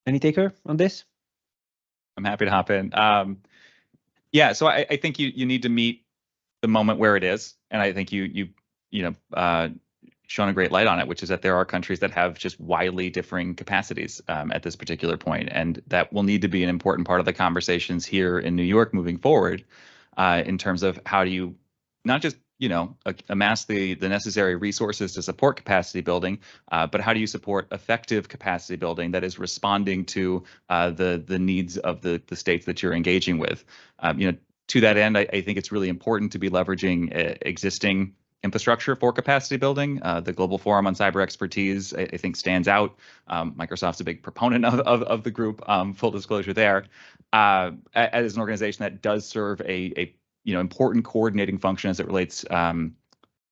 Speaker 2: Any taker on this?
Speaker 4: I'm happy to hop in. Yeah, so I think you need to meet the moment where it is, and I think you shone a great light on it, which is that there are countries that have just widely differing capacities at this particular point, and that will need to be an important part of the conversations here in New York moving forward, in terms of how do you not just amass the necessary resources to support capacity building, but how do you support effective capacity building that is responding to the needs of the states that you're engaging with. To that end, I think it's really important to be leveraging existing infrastructure for capacity building. The Global Forum on Cyber Expertise, I think, stands out. Microsoft's a big proponent of the group, full disclosure there, as an organization that does serve a important coordinating function as it relates to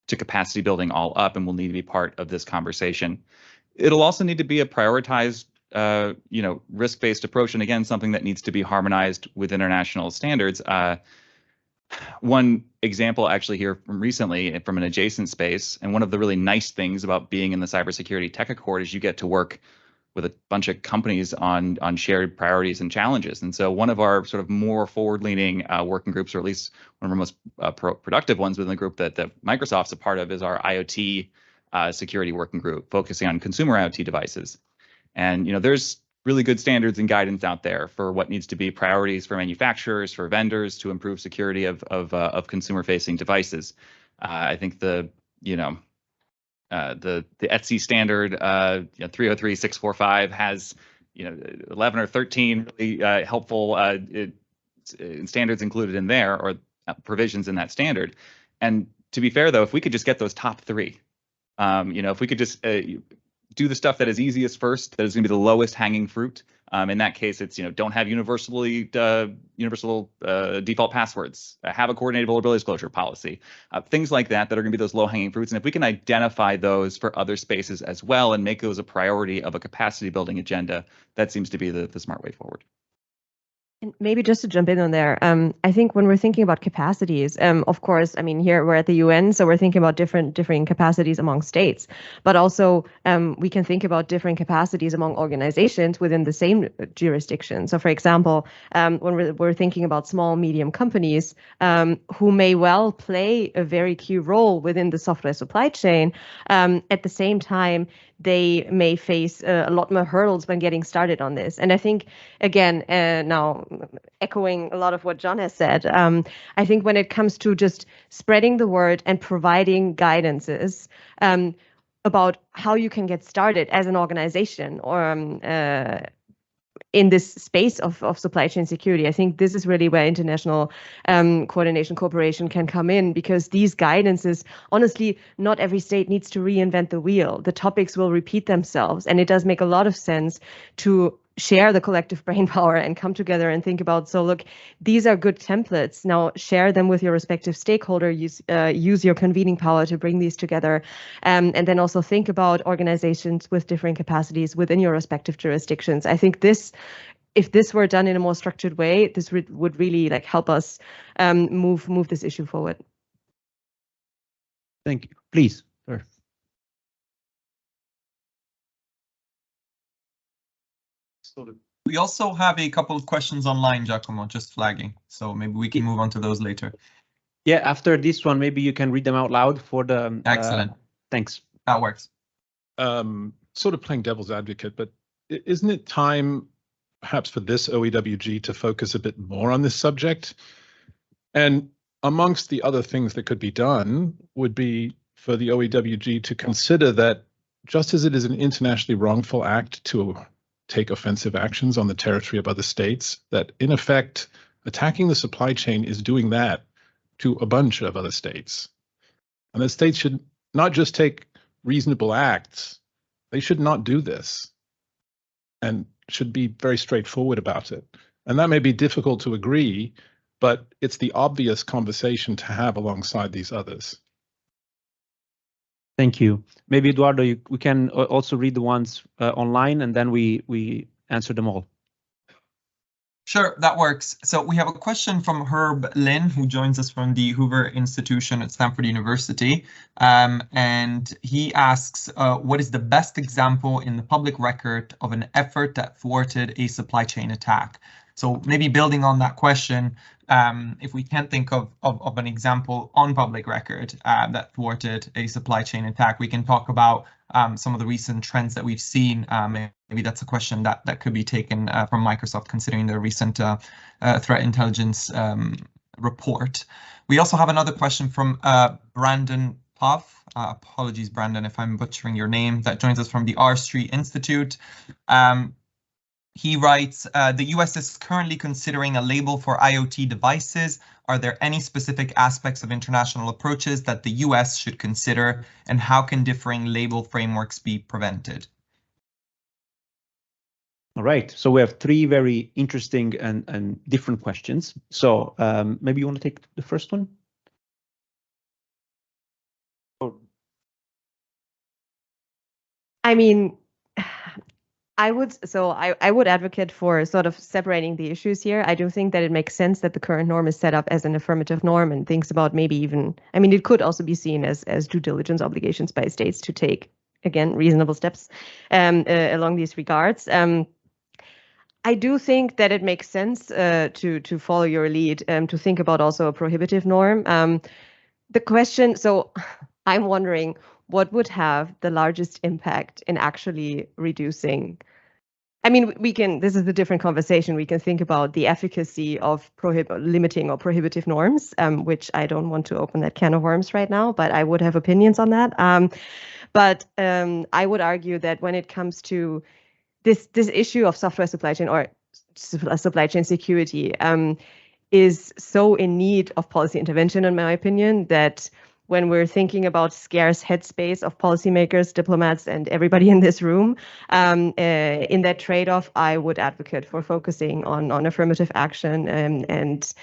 Speaker 4: capacity building all up, and will need to be part of this conversation. It'll also need to be a prioritized, risk-based approach, and again, something that needs to be harmonized with international standards. One example actually here from recently from an adjacent space, and one of the really nice things about being in the Cybersecurity Tech Accord is you get to work with a bunch of companies on shared priorities and challenges. And so one of our sort of more forward-leaning working groups, or at least one of our most productive ones within the group that Microsoft's a part of, is our IoT security working group, focusing on consumer IoT devices. And there's really good standards and guidance out there for what needs to be priorities for manufacturers, for vendors, to improve security of consumer-facing devices. I think the ETSI standard 303645 has 11 or 13 really helpful standards included in there, or provisions in that standard. And to be fair, though, if we could just get those top three, if we could just do the stuff that is easiest first, that is going to be the lowest hanging fruit, In that case, it's, don't have universal default passwords, have a coordinated vulnerability disclosure policy, things like that are going to be those low-hanging fruits. And if we can identify those for other spaces as well and make those a priority of a capacity building agenda, that seems to be the smart way forward.
Speaker 3: And maybe just to jump in on there, I think when we're thinking about capacities, of course, I mean, here we're at the UN, so we're thinking about different capacities among states, but also we can think about different capacities among organizations within the same jurisdiction. So, for example, when we're thinking about small, medium companies who may well play a very key role within the software supply chain, at the same time, they may face a lot more hurdles when getting started on this. And I think, again, now echoing a lot of what John has said, I think when it comes to just spreading the word and providing guidances about how you can get started as an organization or in this space of supply chain security, I think this is really where international coordination cooperation can come in, because these guidances, honestly, not every state needs to reinvent the wheel. The topics will repeat themselves, and it does make a lot of sense to share the collective brain power and come together and think about, so look, these are good templates. Now share them with your respective stakeholder, use your convening power to bring these together. And then also think about organizations with different capacities within your respective jurisdictions. I think if this were done in a more structured way, this would really help us move this issue forward.
Speaker 2: Thank you. Please, sir.
Speaker 8: We also have a couple of questions online, Giacomo, just flagging. So maybe we can move on to those later.
Speaker 2: Yeah, after this one, maybe you can read them out loud for the.
Speaker 8: Excellent.
Speaker 2: Thanks.
Speaker 8: That works.
Speaker 9: Sort of playing devil's advocate, but isn't it time perhaps for this OEWG to focus a bit more on this subject? And amongst the other things that could be done would be for the OEWG to consider that just as it is an internationally wrongful act to take offensive actions on the territory of other states, that in effect, attacking the supply chain is doing that to a bunch of other states. And the states should not just take reasonable acts, they should not do this and should be very straightforward about it. And that may be difficult to agree, but it's the obvious conversation to have alongside these others.
Speaker 2: Thank you. Maybe Eduardo, we can also read the ones online, and then we answer them all.
Speaker 8: Sure, that works. So we have a question from Herb Lin, who joins us from the Hoover Institution at Stanford University. And he asks, what is the best example in the public record of an effort that thwarted a supply chain attack? So maybe building on that question, if we can't think of an example on public record that thwarted a supply chain attack, we can talk about some of the recent trends that we've seen. Maybe that's a question that could be taken from Microsoft, considering the recent threat intelligence report. We also have another question from Brandon Puff. Apologies, Brandon, if I'm butchering your name. That joins us from the R Street Institute. He writes, the US is currently considering a label for IoT devices. Are there any specific aspects of international approaches that the US should consider, and how can differing label frameworks be prevented?
Speaker 2: All right, so we have three very interesting and different questions. So maybe you want to take the first one?
Speaker 3: I mean, I would advocate for sort of separating the issues here. I do think that it makes sense that the current norm is set up as an affirmative norm and thinks about maybe even, I mean, it could also be seen as due diligence obligations by states to take, again, reasonable steps along these regards. I do think that it makes sense to follow your lead, to think about also a prohibitive norm. The question, so I'm wondering, what would have the largest impact in actually reducing? I mean, this is a different conversation. We can think about the efficacy of limiting or prohibitive norms, which I don't want to open that can of worms right now, but I would have opinions on that. But I would argue that when it comes to this issue of software supply chain or supply chain security is so in need of policy intervention, in my opinion, that when we're thinking about scarce headspace of policymakers, diplomats, and everybody in this room. In that trade-off, I would advocate for focusing on affirmative action and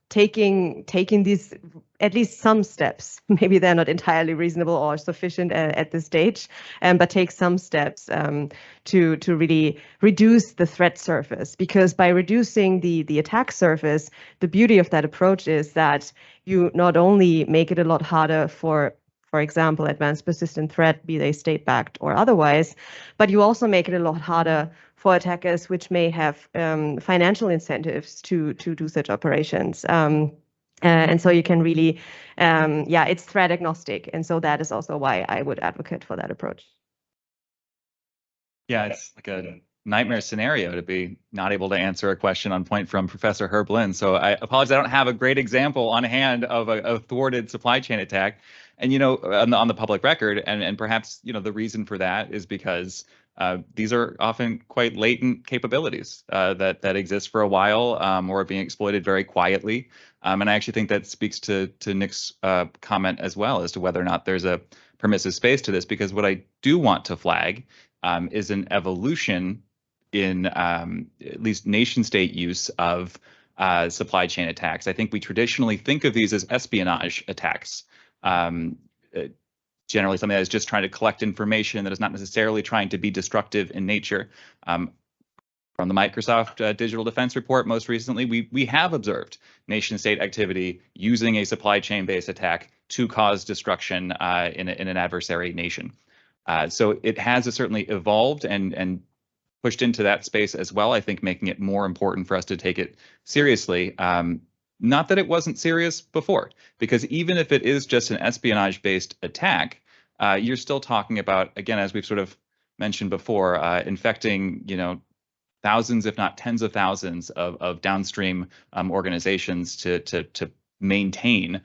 Speaker 3: taking these at least some steps. Maybe they're not entirely reasonable or sufficient at this stage, but take some steps to really reduce the threat surface. Because by reducing the attack surface, the beauty of that approach is that you not only make it a lot harder for example, advanced persistent threat, be they state-backed or otherwise, but you also make it a lot harder for attackers which may have financial incentives to do such operations. And so you can really, it's threat agnostic. And so that is also why I would advocate for that approach.
Speaker 4: Yeah, it's like a nightmare scenario to be not able to answer a question on point from Professor Herb Lin. So I apologize, I don't have a great example on hand of a thwarted supply chain attack. And, you know, on the public record, and perhaps, you know, the reason for that is because these are often quite latent capabilities that exist for a while or are being exploited very quietly. And I actually think that speaks to Nick's comment as well as to whether or not there's a permissive space to this, because what I do want to flag is an evolution in at least nation state use of supply chain attacks. I think we traditionally think of these as espionage attacks. Generally something that is just trying to collect information that is not necessarily trying to be destructive in nature. From the Microsoft Digital Defense Report most recently, we have observed nation state activity using a supply chain based attack to cause destruction in an adversary nation. So it has certainly evolved and pushed into that space as well, I think making it more important for us to take it seriously. Not that it wasn't serious before, because even if it is just an espionage-based attack, you're still talking about, again, as we've sort of mentioned before, infecting, you know, thousands, if not tens of thousands of downstream organizations to maintain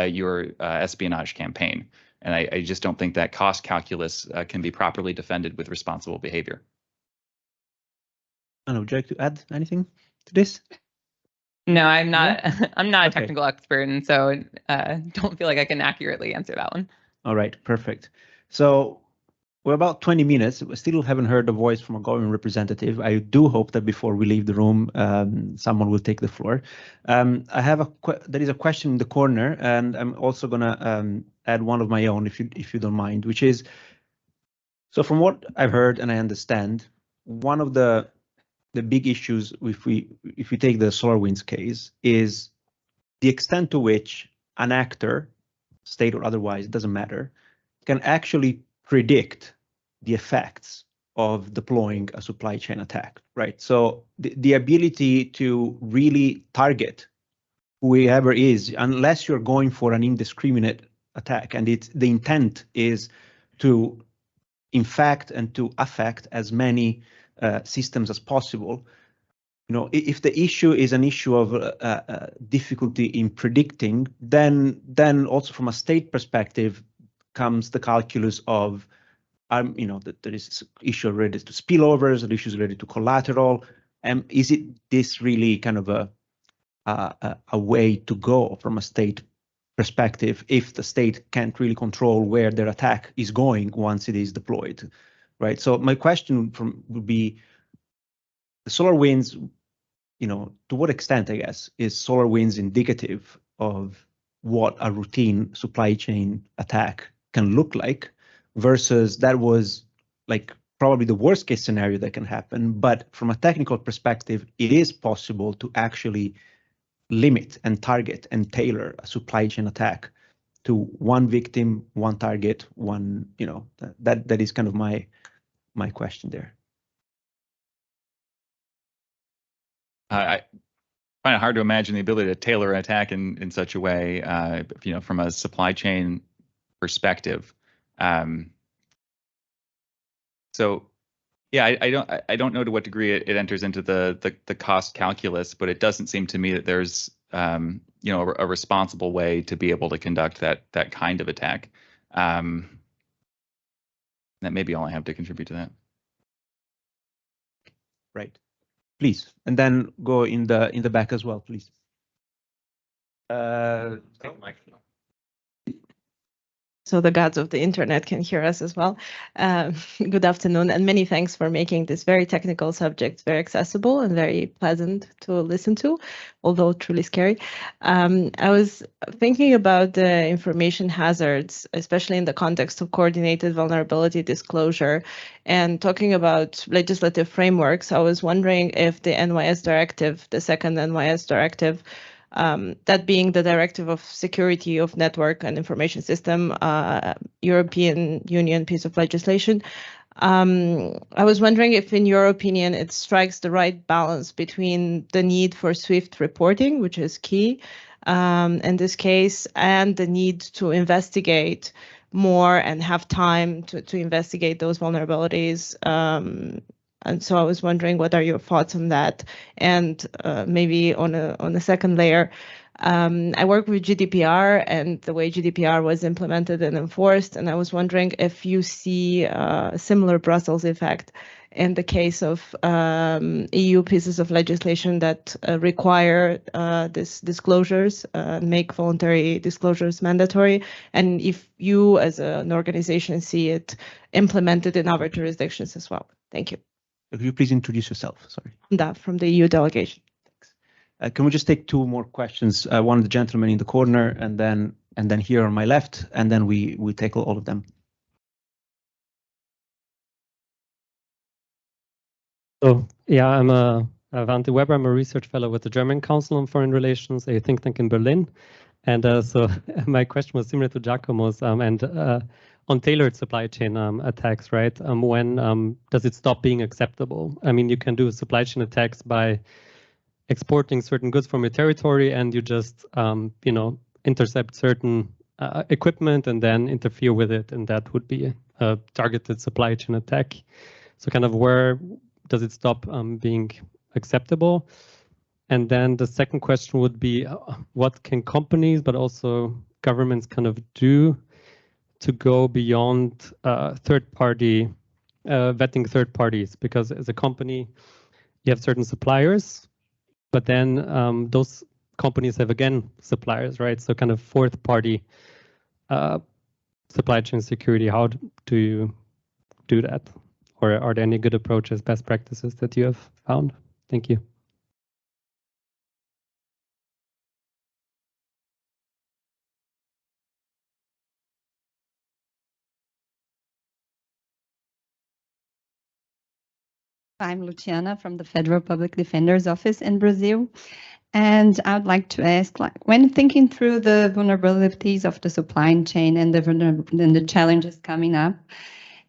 Speaker 4: your espionage campaign. And I just don't think that cost calculus can be properly defended with responsible behavior.
Speaker 2: Anna, would you like to add anything to this?
Speaker 1: No, I'm not.
Speaker 2: Yeah?
Speaker 1: I'm not a
Speaker 2: Okay.
Speaker 1: technical expert, and so don't feel like I can accurately answer that one.
Speaker 2: All right, perfect. So we're about 20 minutes. We still haven't heard a voice from a government representative. I do hope that before we leave the room, someone will take the floor. I have there is a question in the corner, and I'm also gonna add one of my own, if you don't mind, which is, so from what I've heard and I understand, one of the big issues if we take the SolarWinds case is the extent to which an actor, state or otherwise, it doesn't matter, can actually predict the effects of deploying a supply chain attack, right? So the ability to really target whoever is, unless you're going for an indiscriminate attack, and the intent is to infect and to affect as many systems as possible. You know, if the issue is an issue of difficulty in predicting, then also from a state perspective comes the calculus of, you know, that there is issue related to spillovers, and issues related to collateral. Is this really kind of a way to go from a state perspective if the state can't really control where their attack is going once it is deployed, right? So my question would be, the SolarWinds, you know, to what extent, I guess, is SolarWinds indicative of what a routine supply chain attack can look like, versus that was like probably the worst case scenario that can happen, but from a technical perspective, it is possible to actually limit and target and tailor a supply chain attack to one victim, one target, one, you know, that is kind of my question there.
Speaker 4: I find it hard to imagine the ability to tailor an attack in such a way, you know, from a supply chain perspective. So, yeah, I don't know to what degree it enters into the cost calculus, but it doesn't seem to me that there's you know, a responsible way to be able to conduct that kind of attack. That may be all I have to contribute to that.
Speaker 2: Right. Please, and then go in the back as well, please.
Speaker 10: so the gods of the internet can hear us as well. Good afternoon, and many thanks for making this very technical subject very accessible and very pleasant to listen to, although truly scary. I was thinking about the information hazards, especially in the context of coordinated vulnerability disclosure, and talking about legislative frameworks. I was wondering if the NYS directive, the second NYS directive, that being the Directive of Security of Network and Information System, European Union piece of legislation. I was wondering if, in your opinion, it strikes the right balance between the need for swift reporting, which is key in this case, and the need to investigate more and have time to investigate those vulnerabilities. And so I was wondering, what are your thoughts on that? And maybe on a second layer, I work with GDPR and the way GDPR was implemented and enforced. And I was wondering if you see a similar Brussels effect in the case of EU pieces of legislation that require these disclosures, make voluntary disclosures mandatory, and if you as an organization see it implemented in other jurisdictions as well. Thank you.
Speaker 2: Could you please introduce yourself? Sorry.
Speaker 10: That from the EU delegation.
Speaker 2: Thanks. Can we just take two more questions? One of the gentlemen in the corner, and then here on my left, and then we tackle all of them.
Speaker 11: So yeah, I'm Vante Weber. I'm a research fellow with the German Council on Foreign Relations, a think tank in Berlin. And so my question was similar to Giacomo's, on tailored supply chain attacks, right? When does it stop being acceptable? I mean, you can do supply chain attacks by exporting certain goods from your territory, and you just, intercept certain equipment and then interfere with it, and that would be a targeted supply chain attack. So kind of where does it stop being acceptable? And then the second question would be, what can companies, but also governments kind of do to go beyond third-party vetting third parties? Because as a company, you have certain suppliers, but then those companies have, again, suppliers, right? So kind of fourth-party supply chain security. How do you do that? Or are there any good approaches, best practices that you have found? Thank you.
Speaker 12: I'm Luciana from the Federal Public Defender's Office in Brazil. And I'd like to ask, when thinking through the vulnerabilities of the supply chain and the challenges coming up,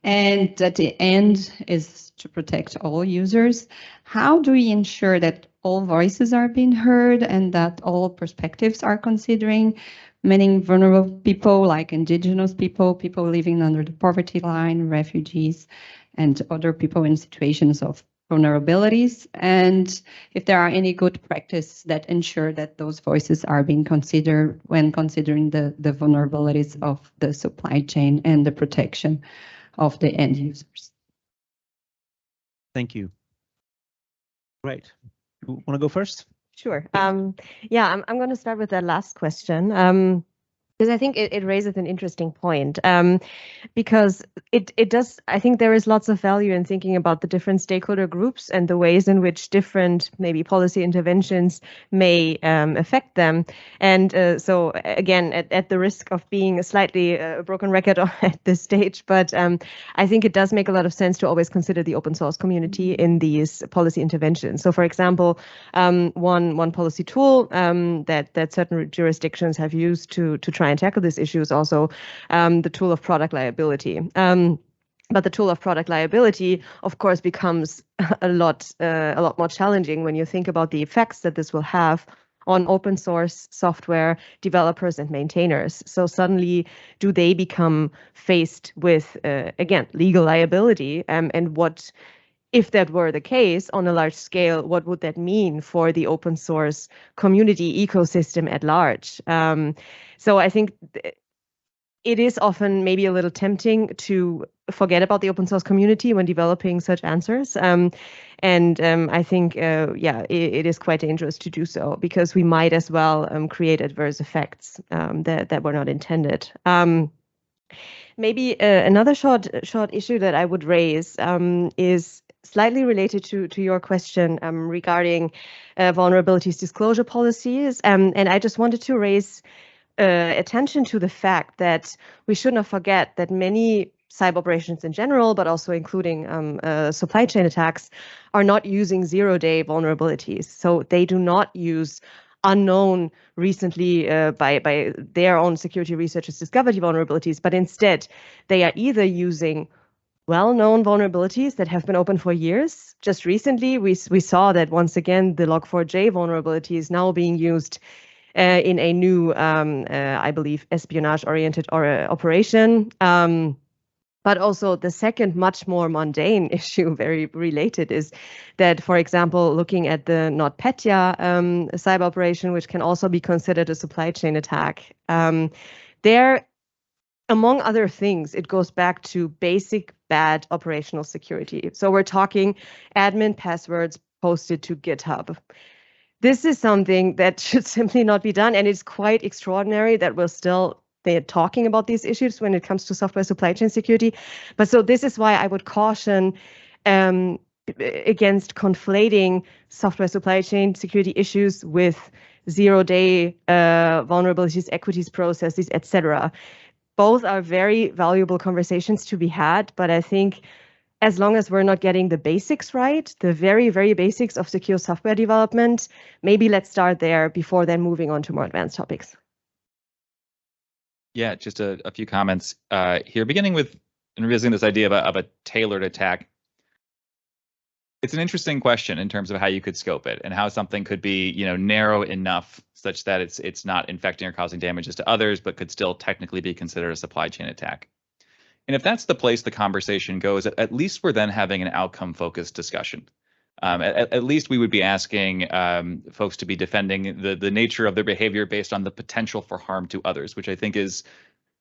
Speaker 12: and at the end is to protect all users, how do we ensure that all voices are being heard and that all perspectives are considering, meaning vulnerable people like indigenous people, people living under the poverty line, refugees, and other people in situations of vulnerabilities, and if there are any good practices that ensure that those voices are being considered when considering the vulnerabilities of the supply chain and the protection of the end users.
Speaker 2: Thank you. Right. You want to go first?
Speaker 3: Sure. Yeah, I'm going to start with that last question. Because I think it raises an interesting point, because it does. I think there is lots of value in thinking about the different stakeholder groups and the ways in which different maybe policy interventions may affect them. And so again, at the risk of being a slightly broken record at this stage, but I think it does make a lot of sense to always consider the open source community in these policy interventions. So, for example, one policy tool that certain jurisdictions have used to try and tackle this issue is also the tool of product liability. But the tool of product liability, of course, becomes a lot more challenging when you think about the effects that this will have on open source software developers and maintainers. So suddenly, do they become faced with, again, legal liability? And what, if that were the case on a large scale, what would that mean for the open source community ecosystem at large? So I think it is often maybe a little tempting to forget about the open source community when developing such answers. And I think, yeah, it is quite dangerous to do so, because we might as well create adverse effects that were not intended. Maybe another short issue that I would raise is slightly related to your question regarding vulnerabilities disclosure policies. And I just wanted to raise attention to the fact that we should not forget that many cyber operations in general, but also including supply chain attacks, are not using zero-day vulnerabilities. So they do not use unknown, recently by their own security researchers discovered vulnerabilities, but instead they are either using well-known vulnerabilities that have been open for years. Just recently, we saw that once again, the Log4j vulnerability is now being used in a new, I believe, espionage-oriented operation. But also the second, much more mundane issue, very related, is that, for example, looking at the NotPetya cyber operation, which can also be considered a supply chain attack, there, among other things, it goes back to basic bad operational security. So we're talking admin passwords posted to GitHub. This is something that should simply not be done, and it's quite extraordinary that we're still talking about these issues when it comes to software supply chain security. But so this is why I would caution against conflating software supply chain security issues with zero-day vulnerabilities, equities processes, etc. Both are very valuable conversations to be had, but I think as long as we're not getting the basics right, the very, very basics of secure software development, maybe let's start there before then moving on to more advanced topics.
Speaker 4: Yeah, just a few comments here, beginning with revisiting this idea of a tailored attack. It's an interesting question in terms of how you could scope it and how something could be, narrow enough such that it's not infecting or causing damages to others, but could still technically be considered a supply chain attack. And if that's the place the conversation goes, at least we're then having an outcome-focused discussion. At least we would be asking folks to be defending the nature of their behavior based on the potential for harm to others, which I think is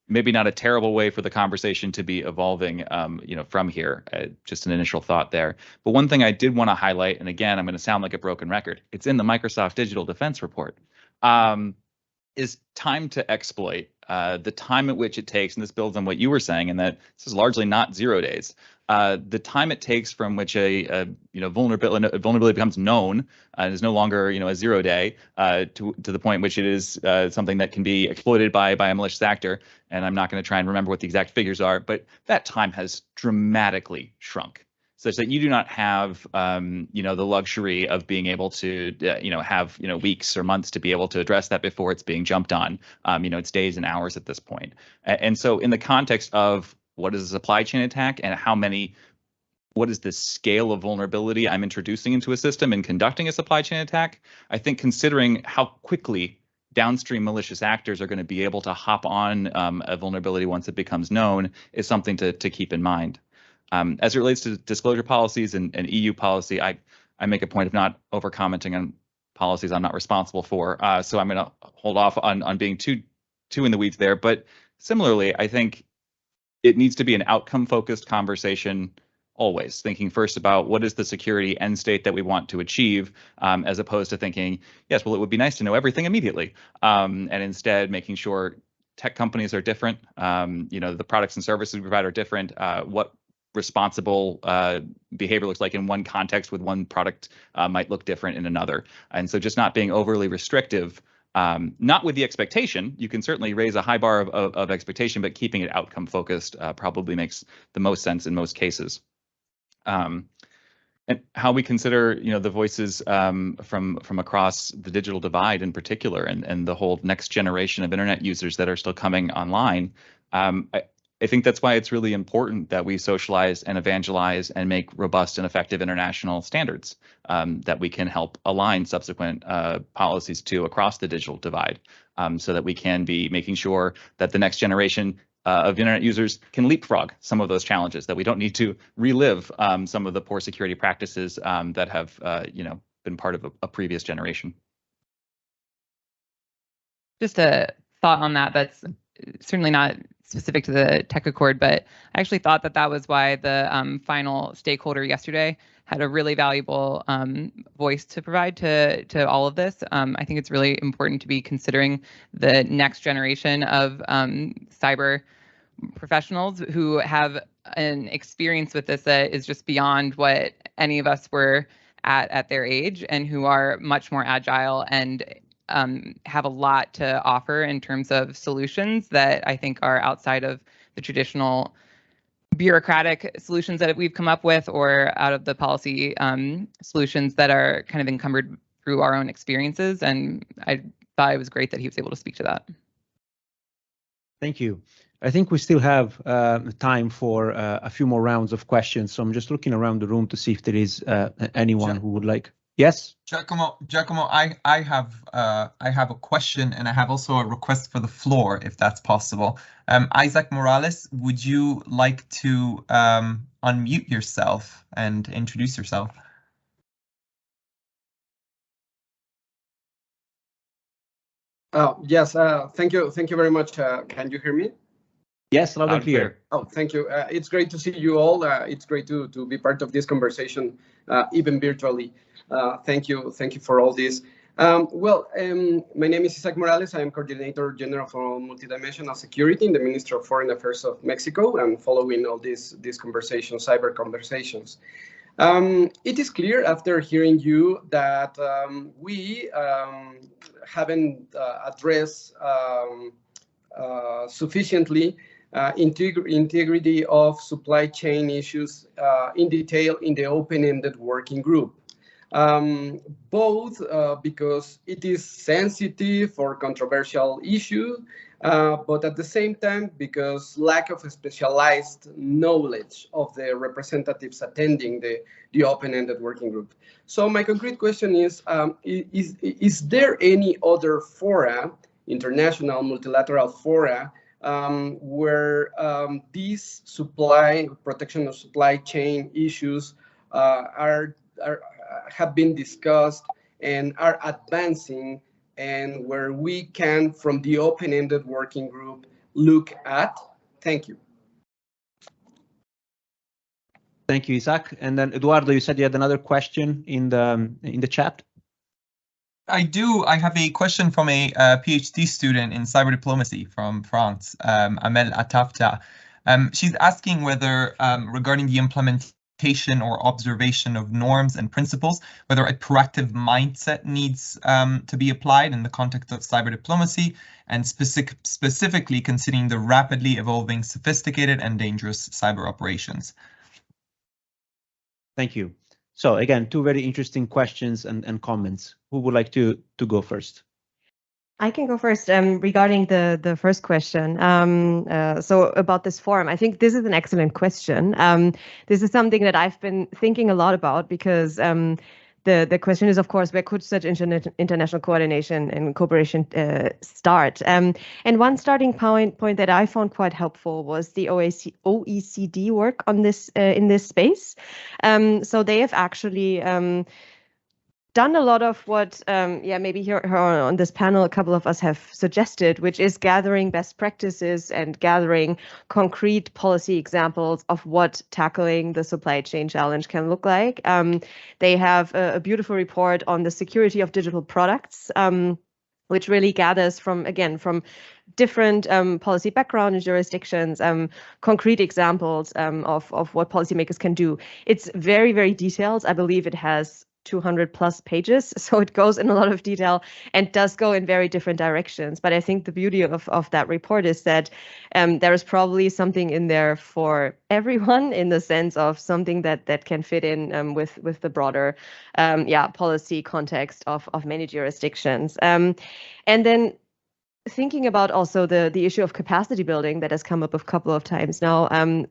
Speaker 4: maybe not a terrible way for the conversation to be evolving, from here. Just an initial thought there. But one thing I did want to highlight, and again, I'm going to sound like a broken record, it's in the Microsoft Digital Defense Report, is time to exploit. The time at which it takes, and this builds on what you were saying, and that this is largely not 0 days. The time it takes from which a vulnerability becomes known and is no longer a 0 day to the point in which it is something that can be exploited by a malicious actor. And I'm not going to try and remember what the exact figures are, but that time has dramatically shrunk, such that you do not have the luxury of being able to have weeks or months to be able to address that before it's being jumped on. It's days and hours at this point. And so in the context of what is a supply chain attack and what is the scale of vulnerability I'm introducing into a system and conducting a supply chain attack, I think considering how quickly downstream malicious actors are going to be able to hop on a vulnerability once it becomes known is something to keep in mind. As it relates to disclosure policies and EU policy, I make a point of not over commenting on policies I'm not responsible for. So I'm going to hold off on being too in the weeds there. But similarly, I think it needs to be an outcome-focused conversation, always thinking first about what is the security end state that we want to achieve, as opposed to thinking, yes, well, it would be nice to know everything immediately, and instead making sure tech companies are different, the products and services we provide are different, what responsible behavior looks like in one context with one product might look different in another. And so just not being overly restrictive, not with the expectation. You can certainly raise a high bar of expectation, but keeping it outcome focused probably makes the most sense in most cases. And how we consider, the voices from across the digital divide in particular, and the whole next generation of internet users that are still coming online. I think that's why it's really important that we socialize and evangelize and make robust and effective international standards that we can help align subsequent policies to across the digital divide, so that we can be making sure that the next generation of internet users can leapfrog some of those challenges, that we don't need to relive some of the poor security practices that have been part of a previous generation.
Speaker 1: Just a thought on that that's certainly not specific to the Tech Accord, but I actually thought that was why the final stakeholder yesterday had a really valuable voice to provide to all of this. I think it's really important to be considering the next generation of cyber professionals who have an experience with this that is just beyond what any of us were at their age, and who are much more agile and have a lot to offer in terms of solutions that I think are outside of the traditional bureaucratic solutions that we've come up with, or out of the policy solutions that are kind of encumbered through our own experiences. And I thought it was great that he was able to speak to that.
Speaker 2: Thank you. I think we still have time for a few more rounds of questions. So I'm just looking around the room to see if there is anyone who would like. Yes,
Speaker 8: Giacomo, I have a question, and I have also a request for the floor, if that's possible. Isaac Morales, would you like to unmute yourself and introduce yourself?
Speaker 13: Yes, thank you very much. Can you hear me?
Speaker 2: Yes, loud and clear.
Speaker 13: Oh, thank you. It's great to see you all. It's great to be part of this conversation, even virtually. Thank you for all this. My name is Isaac Morales. I am Coordinator General for Multidimensional Security in the Ministry of Foreign Affairs of Mexico. I'm following all these conversations, cyber conversations. It is clear after hearing you that we haven't addressed sufficiently integrity of supply chain issues in detail in the open-ended working group. Both because it is sensitive or controversial issue, but at the same time because lack of specialized knowledge of the representatives attending the open-ended working group. So my concrete question is there any other fora, international multilateral fora, where these protection of supply chain issues have been discussed and are advancing, and where we can, from the open-ended working group, look at? Thank you.
Speaker 2: Thank you, Isaac. And then Eduardo, you said you had another question in the chat.
Speaker 8: I do. I have a question from a PhD student in cyber diplomacy from France, Amel Atafta. She's asking whether, regarding the implementation or observation of norms and principles, whether a proactive mindset needs to be applied in the context of cyber diplomacy, and specifically considering the rapidly evolving, sophisticated, and dangerous cyber operations.
Speaker 2: Thank you. So again, two very interesting questions and comments. Who would like to go first?
Speaker 3: I can go first regarding the first question. So about this forum, I think this is an excellent question. This is something that I've been thinking a lot about, because the question is, of course, where could such international coordination and cooperation start? And one starting point that I found quite helpful was the OECD work on this in this space. So they have actually done a lot of what, maybe here on this panel, a couple of us have suggested, which is gathering best practices and gathering concrete policy examples of what tackling the supply chain challenge can look like. They have a beautiful report on the security of digital products, which really gathers from different policy background and jurisdictions, concrete examples of what policymakers can do. It's very, very detailed. I believe it has 200 plus pages, so it goes in a lot of detail and does go in very different directions. But I think the beauty of that report is that there is probably something in there for everyone, in the sense of something that can fit in with the broader policy context of many jurisdictions. And then thinking about also the issue of capacity building that has come up a couple of times now.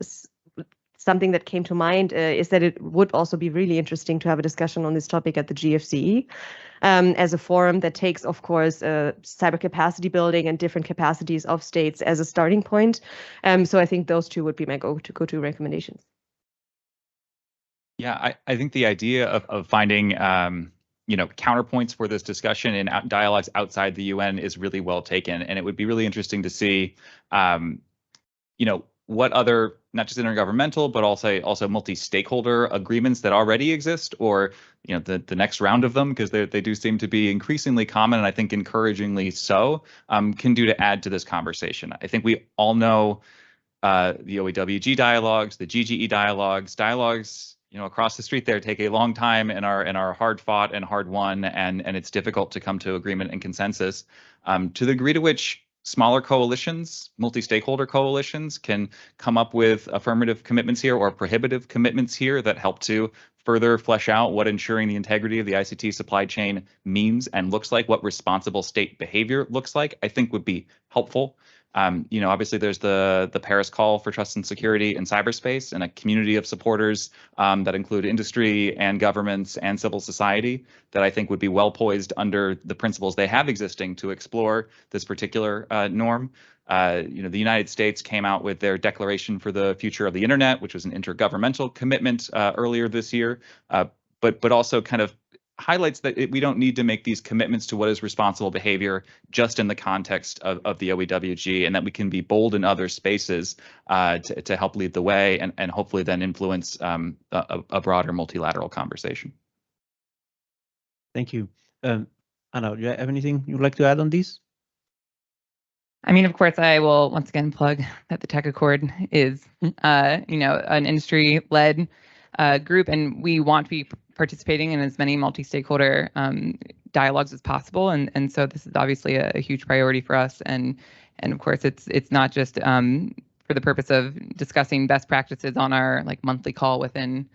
Speaker 3: Something that came to mind is that it would also be really interesting to have a discussion on this topic at the GFCE as a forum that takes, of course, cyber capacity building and different capacities of states as a starting point. So I think those two would be my go-to recommendations.
Speaker 4: Yeah, I think the idea of finding counterpoints for this discussion and dialogues outside the UN is really well taken, and it would be really interesting to see what other, not just intergovernmental, but also multi-stakeholder agreements that already exist, or the next round of them, because they do seem to be increasingly common, and I think encouragingly so, can do to add to this conversation. I think we all know the OEWG dialogues, the GGE dialogues, across the street there take a long time and are hard fought and hard won, and it's difficult to come to agreement and consensus. To the degree to which smaller coalitions, multi-stakeholder coalitions, can come up with affirmative commitments here or prohibitive commitments here that help to further flesh out what ensuring the integrity of the ICT supply chain means and looks like, what responsible state behavior looks like, I think would be helpful. Obviously there's the Paris call for trust and security in cyberspace, and a community of supporters that include industry and governments and civil society that I think would be well poised under the principles they have existing to explore this particular norm. The United States came out with their Declaration for the Future of the Internet, which was an intergovernmental commitment earlier this year, but also kind of highlights that we don't need to make these commitments to what is responsible behavior just in the context of the OEWG, and that we can be bold in other spaces to help lead the way and hopefully then influence a broader multilateral conversation.
Speaker 2: Thank you. Anna, do you have anything you'd like to add on this?
Speaker 1: I mean, of course, I will once again plug that the Tech Accord is, an industry-led group, and we want to be participating in as many multi-stakeholder dialogues as possible, and so this is obviously a huge priority for us. And of course, it's not just for the purpose of discussing best practices on our monthly call within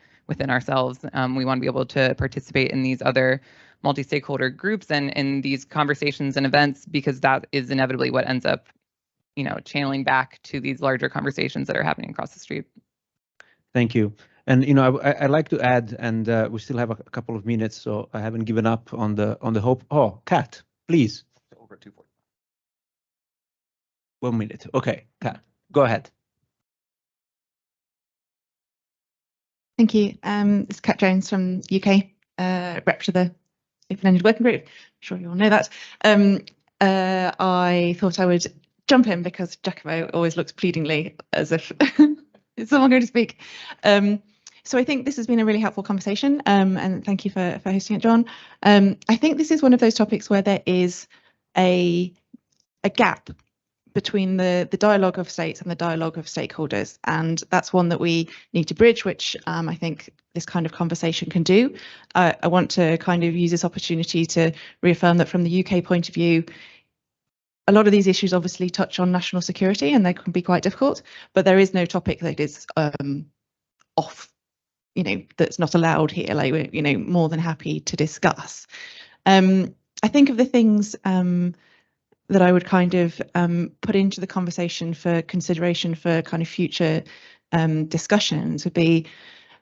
Speaker 1: ourselves. We want to be able to participate in these other multi-stakeholder groups and in these conversations and events, because that is inevitably what ends up, channeling back to these larger conversations that are happening across the street.
Speaker 2: Thank you. And I'd like to add, and we still have a couple of minutes, so I haven't given up on the hope. Oh, Kat, please.
Speaker 4: Over 2:40.
Speaker 2: 1 minute. Okay, Kat, go ahead.
Speaker 14: Thank you. It's Kat Jones from UK, rep to the Open-Ended Working Group. I'm sure you all know that. I thought I would jump in because Giacomo always looks pleadingly as if is someone going to speak. So I think this has been a really helpful conversation, and thank you for hosting it, John. I think this is one of those topics where there is a gap between the dialogue of states and the dialogue of stakeholders, and that's one that we need to bridge, which I think this kind of conversation can do. I want to kind of use this opportunity to reaffirm that from the UK point of view, a lot of these issues obviously touch on national security and they can be quite difficult, but there is no topic that is off, that's not allowed here. Like, we're, more than happy to discuss. I think of the things that I would kind of put into the conversation for consideration for kind of future discussions would be,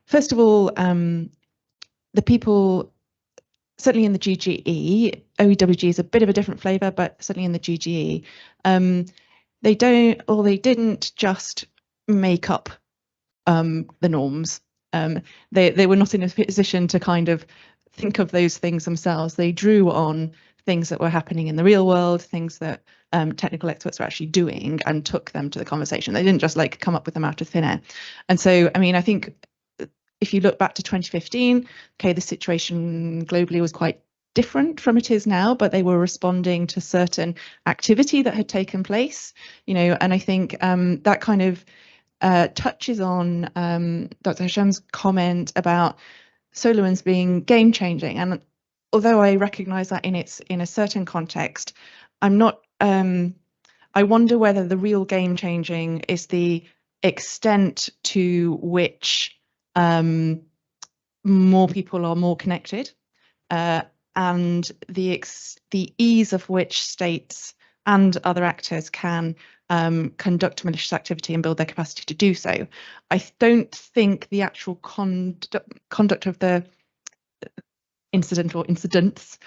Speaker 14: first of all, the people, certainly in the GGE, OEWG is a bit of a different flavour, but certainly in the GGE, they didn't just make up the norms. They were not in a position to kind of think of those things themselves. They drew on things that were happening in the real world, things that technical experts were actually doing, and took them to the conversation. They didn't just come up with them out of thin air. And so, I mean, I think if you look back to 2015, okay, the situation globally was quite different from it is now, but they were responding to certain activity that had taken place, and I think that kind of touches on Dr. Hasham's comment about SolarWinds being game changing. And although I recognize that in a certain context, I'm not, I wonder whether the real game changing is the extent to which more people are more connected, and the ease of which states and other actors can conduct malicious activity and build their capacity to do so. I don't think the actual conduct of the incident or incidents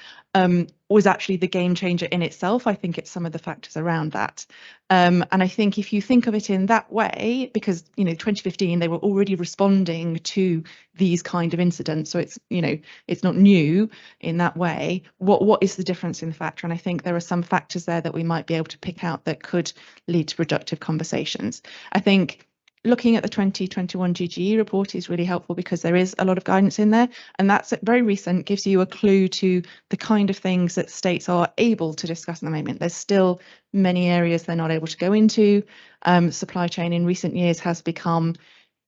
Speaker 14: was actually the game changer in itself. I think it's some of the factors around that. And I think if you think of it in that way, because 2015 they were already responding to these kind of incidents, so it's it's not new in that way. What is the difference in the factor? And I think there are some factors there that we might be able to pick out that could lead to productive conversations. I think looking at the 2021 GGE report is really helpful because there is a lot of guidance in there, and that's very recent, gives you a clue to the kind of things that states are able to discuss at the moment. There's still many areas they're not able to go into. Supply chain in recent years has become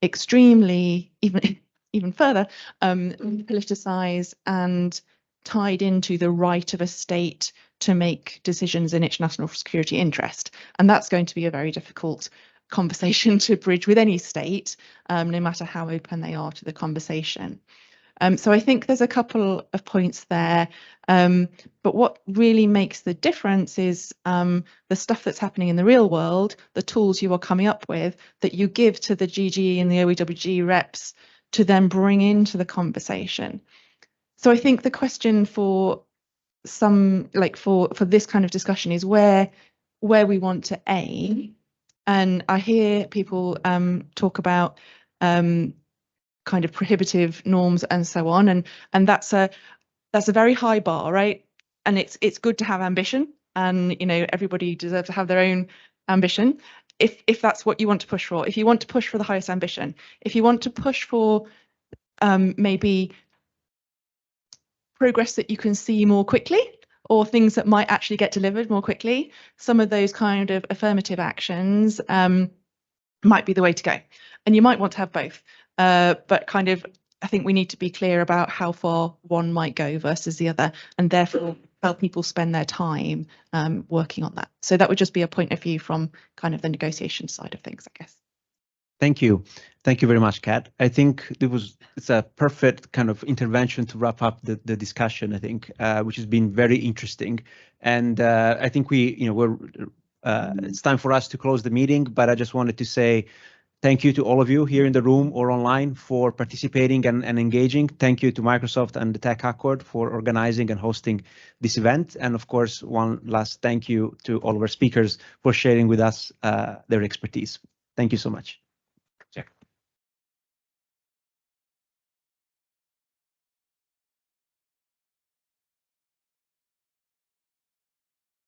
Speaker 14: extremely, even further, politicized and tied into the right of a state to make decisions in its national security interest. And that's going to be a very difficult conversation to bridge with any state, no matter how open they are to the conversation. So I think there's a couple of points there, but what really makes the difference is the stuff that's happening in the real world, the tools you are coming up with that you give to the GGE and the OEWG reps to then bring into the conversation. So I think the question for some, like for this kind of discussion, is where we want to aim. And I hear people talk about kind of prohibitive norms and so on, and that's a very high bar, right? And it's good to have ambition, and you know, everybody deserves to have their own ambition. If that's what you want to push for, if you want to push for the highest ambition, if you want to push for maybe progress that you can see more quickly, or things that might actually get delivered more quickly, some of those kind of affirmative actions might be the way to go. And you might want to have both, but kind of, I think we need to be clear about how far one might go versus the other, and therefore help people spend their time working on that. So that would just be a point of view from kind of the negotiation side of things, I guess.
Speaker 2: Thank you. Thank you very much, Kat. I think it's a perfect kind of intervention to wrap up the discussion, I think, which has been very interesting. And I think it's time for us to close the meeting, but I just wanted to say thank you to all of you here in the room or online for participating and engaging. Thank you to Microsoft and the Tech Accord for organizing and hosting this event. And of course, one last thank you to all of our speakers for sharing with us their expertise. Thank you so much.